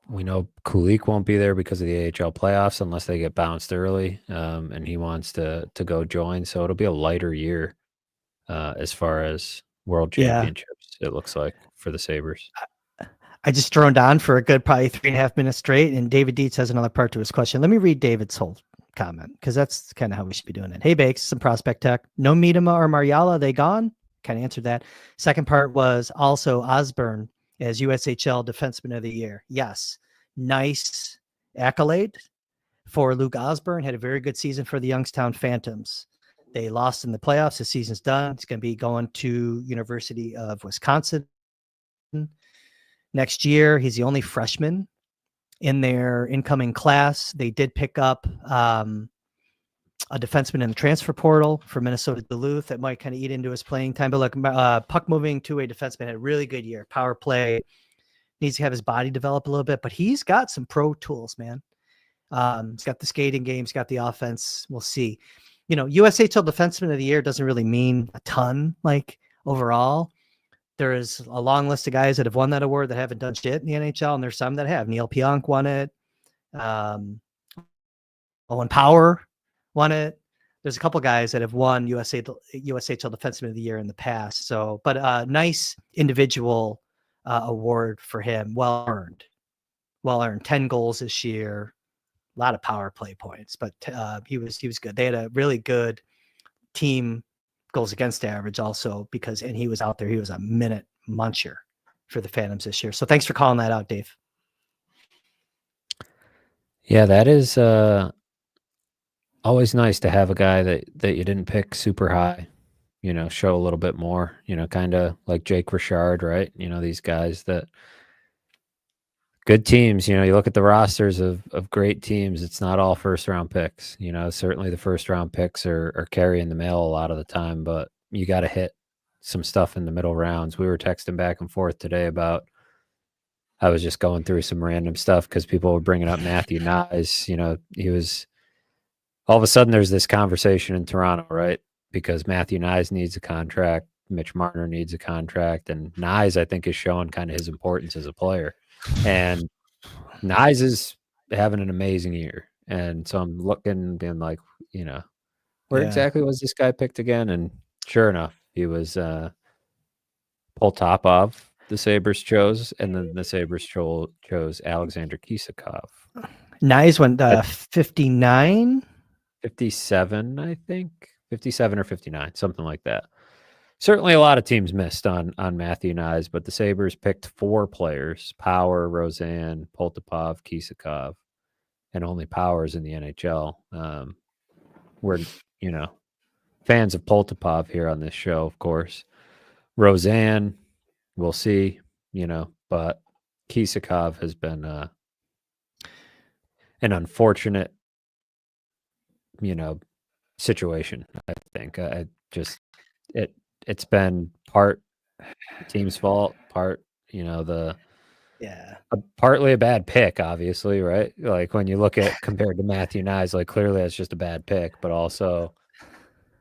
We know Kulik won't be there because of the AHL playoffs unless they get bounced early, and he wants to go join. So it'll be a lighter year as far as World Championships, it looks like, for the Sabres. I just droned on for a good probably 3.5 minutes straight, and David Dietz has another part to his question. Let me read David's whole comment, because that's kind of how we should be doing it. Hey, Bakes, some prospect tech. No Miedema or Marjala, they gone? Kind of answered that. Second part was also Osborne as USHL Defenseman of the Year. Yes, nice accolade for Luke Osborne. Had a very good season for the Youngstown Phantoms. They lost in the playoffs. The season's done. He's going to be going to University of Wisconsin next year. He's the only freshman in their incoming class. They did pick up a defenseman in the transfer portal for Minnesota Duluth that might kind of eat into his playing time. But look, puck moving two-way defenseman had a really good year. Power play, needs to have his body develop a little bit, but he's got some pro tools, man. He's got the skating game, he's got the offense. We'll see. USHL Defenseman of the Year doesn't really mean a ton, like overall. There is a long list of guys that have won that award that haven't done shit in the NHL, and there's some that have. Neil Pionk won it. Owen Power won it. There's a couple guys that have won USHL Defenseman of the Year in the past. So, but a nice individual award for him. Well earned. 10 goals this year. A lot of power play points, but he was good. They had a really good team goals against average also and he was out there. He was a minute muncher for the Phantoms this year. So thanks for calling that out, Dave. Yeah, that is always nice to have a guy that you didn't pick super high, show a little bit more, kind of like Jake Richard, right? These guys that good teams, you look at the rosters of great teams. It's not all first round picks, certainly the first round picks are carrying the mail a lot of the time, but you got to hit some stuff in the middle rounds. We were texting back and forth today about, I was just going through some random stuff because people were bringing up Matthew Nyes. He was, all of a sudden there's this conversation in Toronto, right? Because Matthew Nyes needs a contract. Mitch Marner needs a contract, and Nyes, I think, is showing kind of his importance as a player. And Nyes is having an amazing year. And so I'm looking, being like, where exactly was this guy picked again? And sure enough, he was Poltapov, the Sabres chose, and then the Sabres chose Alexander Kisakov. Nyes went 59? 57, I think. 57 or 59, something like that. Certainly a lot of teams missed on Matthew Nyes, but the Sabres picked 4 players: Power, Roseanne, Poltapov, Kisakov, and only Power's in the NHL. We're, fans of Poltapov here on this show, of course. Roseanne, we'll see, but Kisakov has been an unfortunate, situation, I think. It's been part the team's fault, part, partly a bad pick, obviously, right? Like when you look at compared to Matthew Nyes, like clearly that's just a bad pick, but also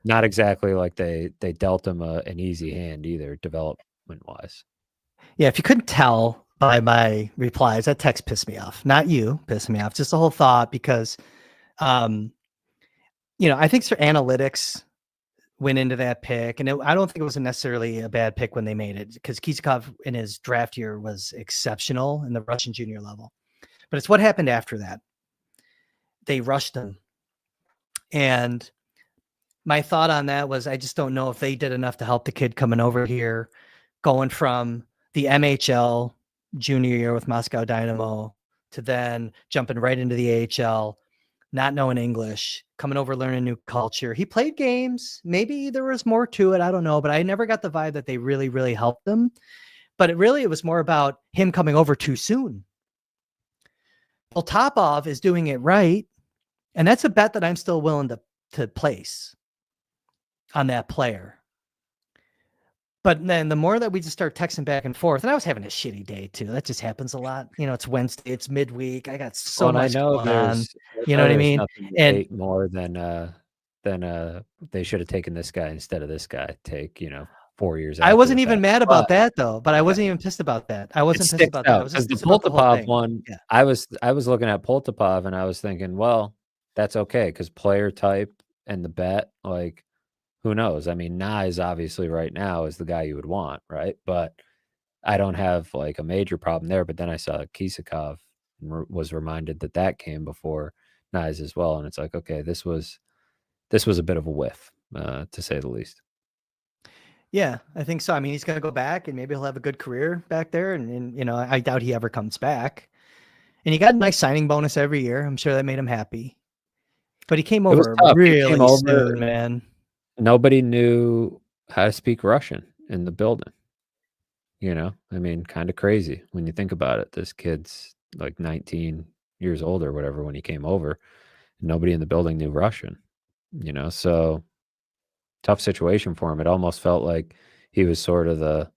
not exactly like they dealt him an easy hand either, development wise. Yeah, if you couldn't tell by my replies, that text pissed me off. Not you, pissed me off. Just the whole thought, because, I think their analytics went into that pick, and I don't think it was necessarily a bad pick when they made it, because Kisakov in his draft year was exceptional in the Russian junior level. But it's what happened after that. They rushed him. And my thought on that was, I just don't know if they did enough to help the kid coming over here, going from the MHL junior year with Moscow Dynamo to then jumping right into the AHL, not knowing English, coming over, learning new culture. He played games. Maybe there was more to it. I don't know, but I never got the vibe that they really, really helped him. But it was more about him coming over too soon. Poltapov is doing it right. And that's a bet that I'm still willing to place on that player. But then the more that we just start texting back and forth, and I was having a shitty day too. That just happens a lot. It's Wednesday, it's midweek. I got so much going on. You know what I mean? And hate more than they should have taken this guy instead of this guy. Take 4 years. I wasn't even mad about that though, but I wasn't even pissed about that. I wasn't pissed about that. I was just the Poltapov one. Yeah. I was looking at Poltapov and I was thinking, well, that's okay because player type and the bet, like, who knows? I mean, Nyes obviously right now is the guy you would want, right? But I don't have like a major problem there. But then I saw Kisakov and was reminded that came before Nyes as well, and it's like, okay, this was a bit of a whiff, to say the least. Yeah, I think so. I mean, he's going to go back and maybe he'll have a good career back there. And I doubt he ever comes back. And he got a nice signing bonus every year. I'm sure that made him happy. But he came over really soon, man. Nobody knew how to speak Russian in the building. I mean, kind of crazy when you think about it. This kid's like 19 years old or whatever when he came over. Nobody in the building knew Russian, so tough situation for him. It almost felt like he was sort of the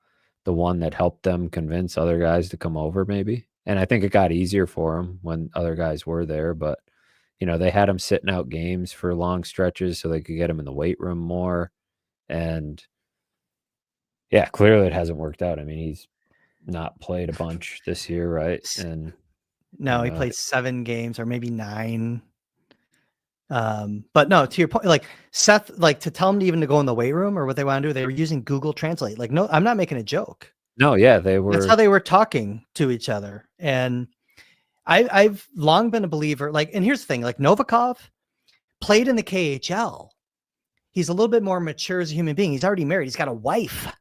one that helped them convince other guys to come over maybe. And I think it got easier for him when other guys were there, but they had him sitting out games for long stretches so they could get him in the weight room more. And yeah, clearly it hasn't worked out. I mean, he's not played a bunch this year, right? And no, he played 7 games or maybe 9. But no, to your point, like Seth, like to tell him even to go in the weight room or what they want to do, they were using Google Translate. Like, no, I'm not making a joke. No, yeah, they were. That's how they were talking to each other. And I've long been a believer, like, and here's the thing, like Novikov played in the KHL. He's a little bit more mature as a human being. He's already married. He's got a wife.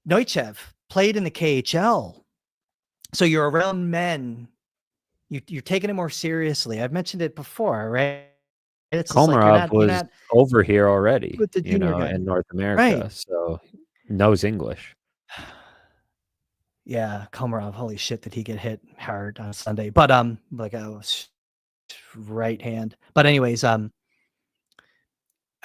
Neuchev played in the KHL. So you're around men. You're taking it more seriously. I've mentioned it before, right? It's Komarov was over here already, in North America, right. So knows English. Yeah, Komarov, holy shit, did he get hit hard on Sunday? But like I was right hand. But anyways, I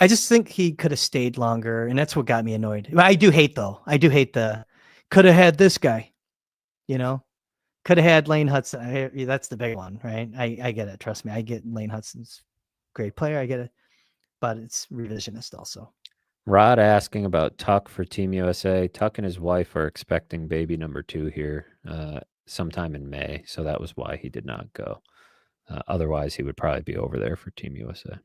just think he could have stayed longer, and that's what got me annoyed. I do hate the could have had this guy, could have had Lane Hudson. That's the big one, right? I get it. Trust me, I get Lane Hudson's great player. I get it, but it's revisionist also. Rod asking about Tuch for Team USA. Tuch and his wife are expecting baby number 2 here sometime in May, so that was why he did not go. Otherwise, he would probably be over there for Team USA.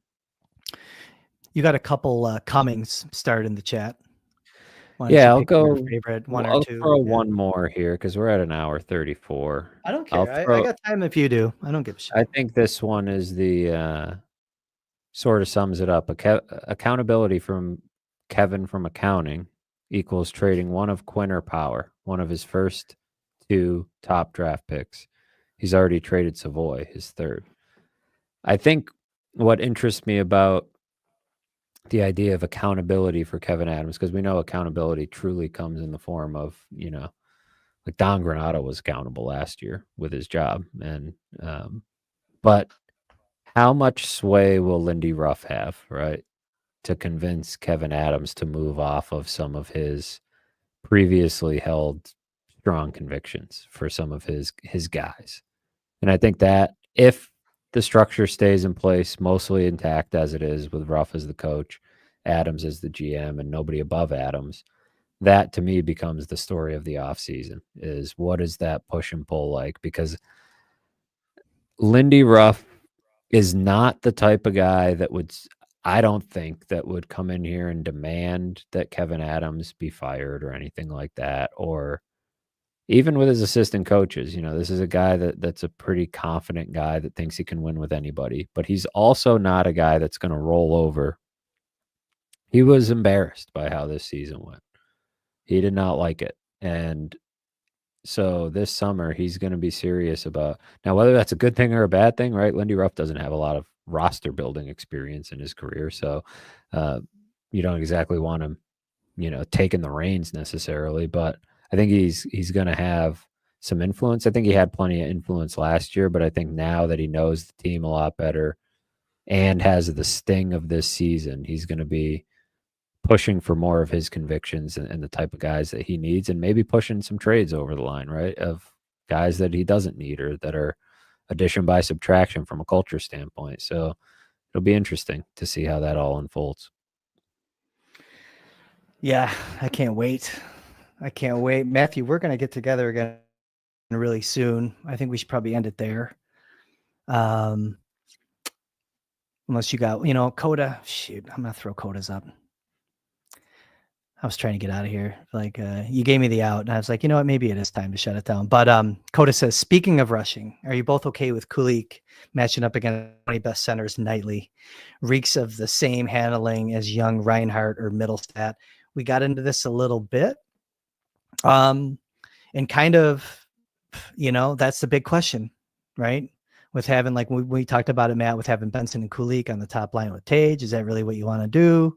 You got a couple Cummings started in the chat. Yeah, I'll go favorite one or 2. Throw one more here because we're at an hour 34. I don't care. I got time if you do. I don't give a shit. I think this one is the sort of sums it up. Accountability from Kevin from accounting equals trading one of Quinn or Power, one of his first 2 top draft picks. He's already traded Savoy, his third. I think what interests me about the idea of accountability for Kevin Adams, because we know accountability truly comes in the form of, like Don Granato was accountable last year with his job. And, but how much sway will Lindy Ruff have, right, to convince Kevin Adams to move off of some of his previously held strong convictions for some of his guys? And I think that if the structure stays in place, mostly intact as it is, with Ruff as the coach, Adams as the GM, and nobody above Adams, that to me becomes the story of the offseason, is what is that push and pull like? Because Lindy Ruff is not the type of guy that I don't think that would come in here and demand that Kevin Adams be fired or anything like that, or even with his assistant coaches. This is a guy that's a pretty confident guy that thinks he can win with anybody, but he's also not a guy that's going to roll over. He was embarrassed by how this season went. He did not like it. And so this summer, he's going to be serious about, now, whether that's a good thing or a bad thing, right? Lindy Ruff doesn't have a lot of roster building experience in his career. So you don't exactly want him, taking the reins necessarily, but I think he's going to have some influence. I think he had plenty of influence last year, but I think now that he knows the team a lot better and has the sting of this season, he's going to be pushing for more of his convictions and the type of guys that he needs, and maybe pushing some trades over the line, right, of guys that he doesn't need or that are addition by subtraction from a culture standpoint. So it'll be interesting to see how that all unfolds. Yeah, I can't wait. Matthew, we're going to get together again really soon. I think we should probably end it there. Unless you got, Coda. Shoot, I'm going to throw Coda's up. I was trying to get out of here. Like, you gave me the out, and I was like, you know what? Maybe it is time to shut it down. But Coda says, speaking of rushing, are you both okay with Kulik matching up against 20 best centers nightly? Reeks of the same handling as young Reinhardt or Middlestat. We got into this a little bit. And kind of, that's the big question, right? With having, like we talked about it, Matt, with having Benson and Kulik on the top line with Tage. Is that really what you want to do?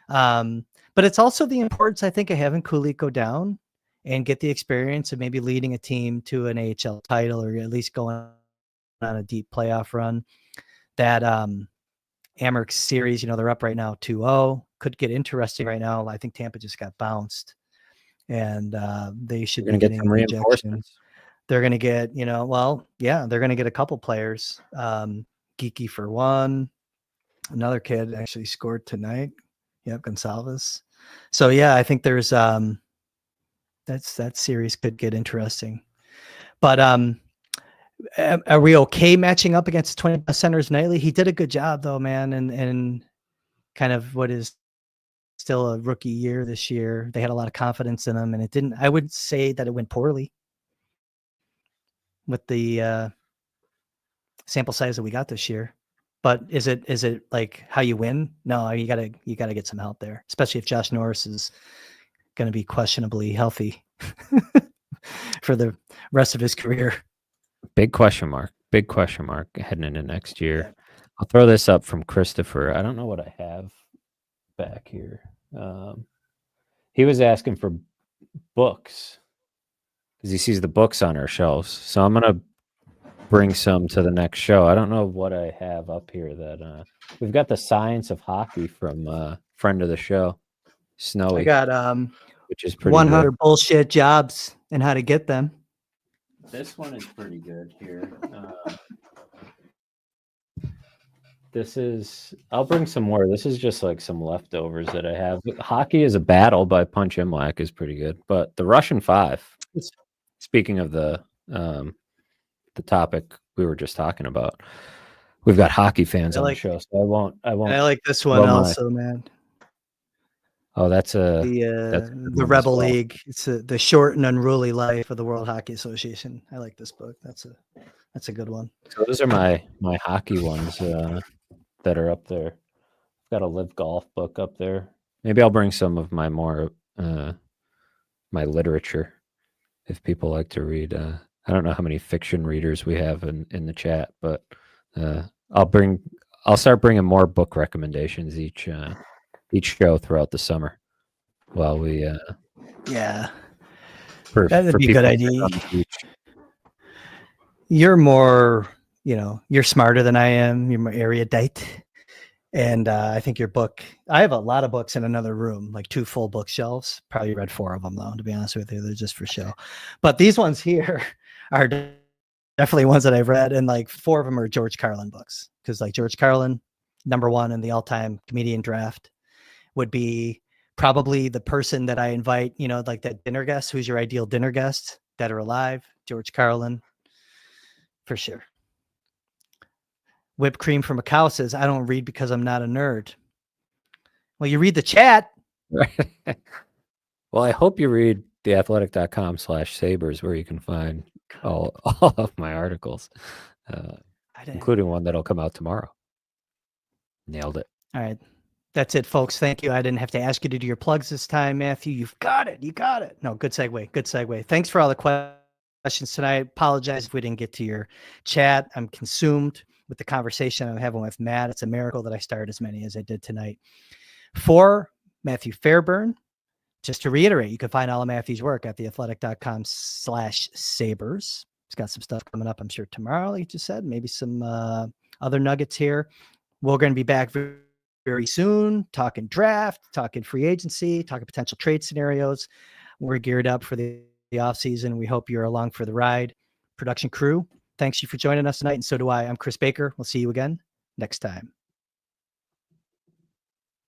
But it's also the importance, I think, of having Kulik go down and get the experience of maybe leading a team to an AHL title, or at least going on a deep playoff run. That Amerks series, they're up right now 2-0. Could get interesting right now. I think Tampa just got bounced, and they should be getting some reinforcements. They're going to get, they're going to get a couple players. Geeky for one. Another kid actually scored tonight. Yep, Gonsalves. So yeah, I think there's that series could get interesting. But are we okay matching up against 20 centers nightly? He did a good job though, man, and kind of what is still a rookie year this year. They had a lot of confidence in him, and it didn't. I would say that it went poorly with the sample size that we got this year. But is it like how you win? No, you gotta get some help there, especially if Josh Norris is going to be questionably healthy for the rest of his career. Big question mark heading into next year. Yeah. I'll throw this up from Christopher. I don't know what I have back here. He was asking for books because he sees the books on our shelves. So I'm going to bring some to the next show. I don't know what I have up here. That we've got The Science of Hockey from friend of the show, Snowy. I got which is pretty 100 good. Bullshit jobs and how to get them. This one is pretty good here. I'll bring some more. This is just like some leftovers that I have. Hockey is a Battle by Punch Imlach is pretty good. But the Russian Five, speaking of the topic we were just talking about, we've got hockey fans on the show, so I won't. I like this one also, man. Oh, that's the Rebel League. It's the short and unruly life of the World Hockey Association. I like this book. That's a good one. So those are my hockey ones that are up there. got a Live Golf book up there. Maybe I'll bring some of my more my literature if people like to read. I don't know how many fiction readers we have in the chat, but I'll start bringing more book recommendations each show throughout the summer while we Yeah, for that'd be a people good on idea. the beach. You're more, you're smarter than I am. You're more erudite. And I think your book, I have a lot of books in another room, like 2 full bookshelves. Probably read 4 of them, though, to be honest with you. They're just for show. But these ones here are definitely ones that I've read. And like 4 of them are George Carlin books. Because like George Carlin, #1 in the all-time comedian draft, would be probably the person that I invite, like that dinner guest. Who's your ideal dinner guest, dead or alive? George Carlin, for sure. Whipped Cream from a Cow says, I don't read because I'm not a nerd. Well, you read the chat. Well, I hope you read theathletic.com/sabres where you can find all of my articles, including one that'll come out tomorrow. Nailed it. All right. That's it, folks. Thank you. I didn't have to ask you to do your plugs this time, Matthew. You've got it. You got it. No, good segue. Good segue. Thanks for all the questions tonight. Apologize if we didn't get to your chat. I'm consumed with the conversation I'm having with Matt. It's a miracle that I started as many as I did tonight. For Matthew Fairburn, just to reiterate, you can find all of Matthew's work at theathletic.com/sabres. He's got some stuff coming up, I'm sure, tomorrow, like you just said, maybe some other nuggets here. We're going to be back very soon, talking draft, talking free agency, talking potential trade scenarios. We're geared up for the offseason. We hope you're along for the ride. Production crew, thanks you for joining us tonight, and so do I. I'm Kris Baker. We'll see you again next time.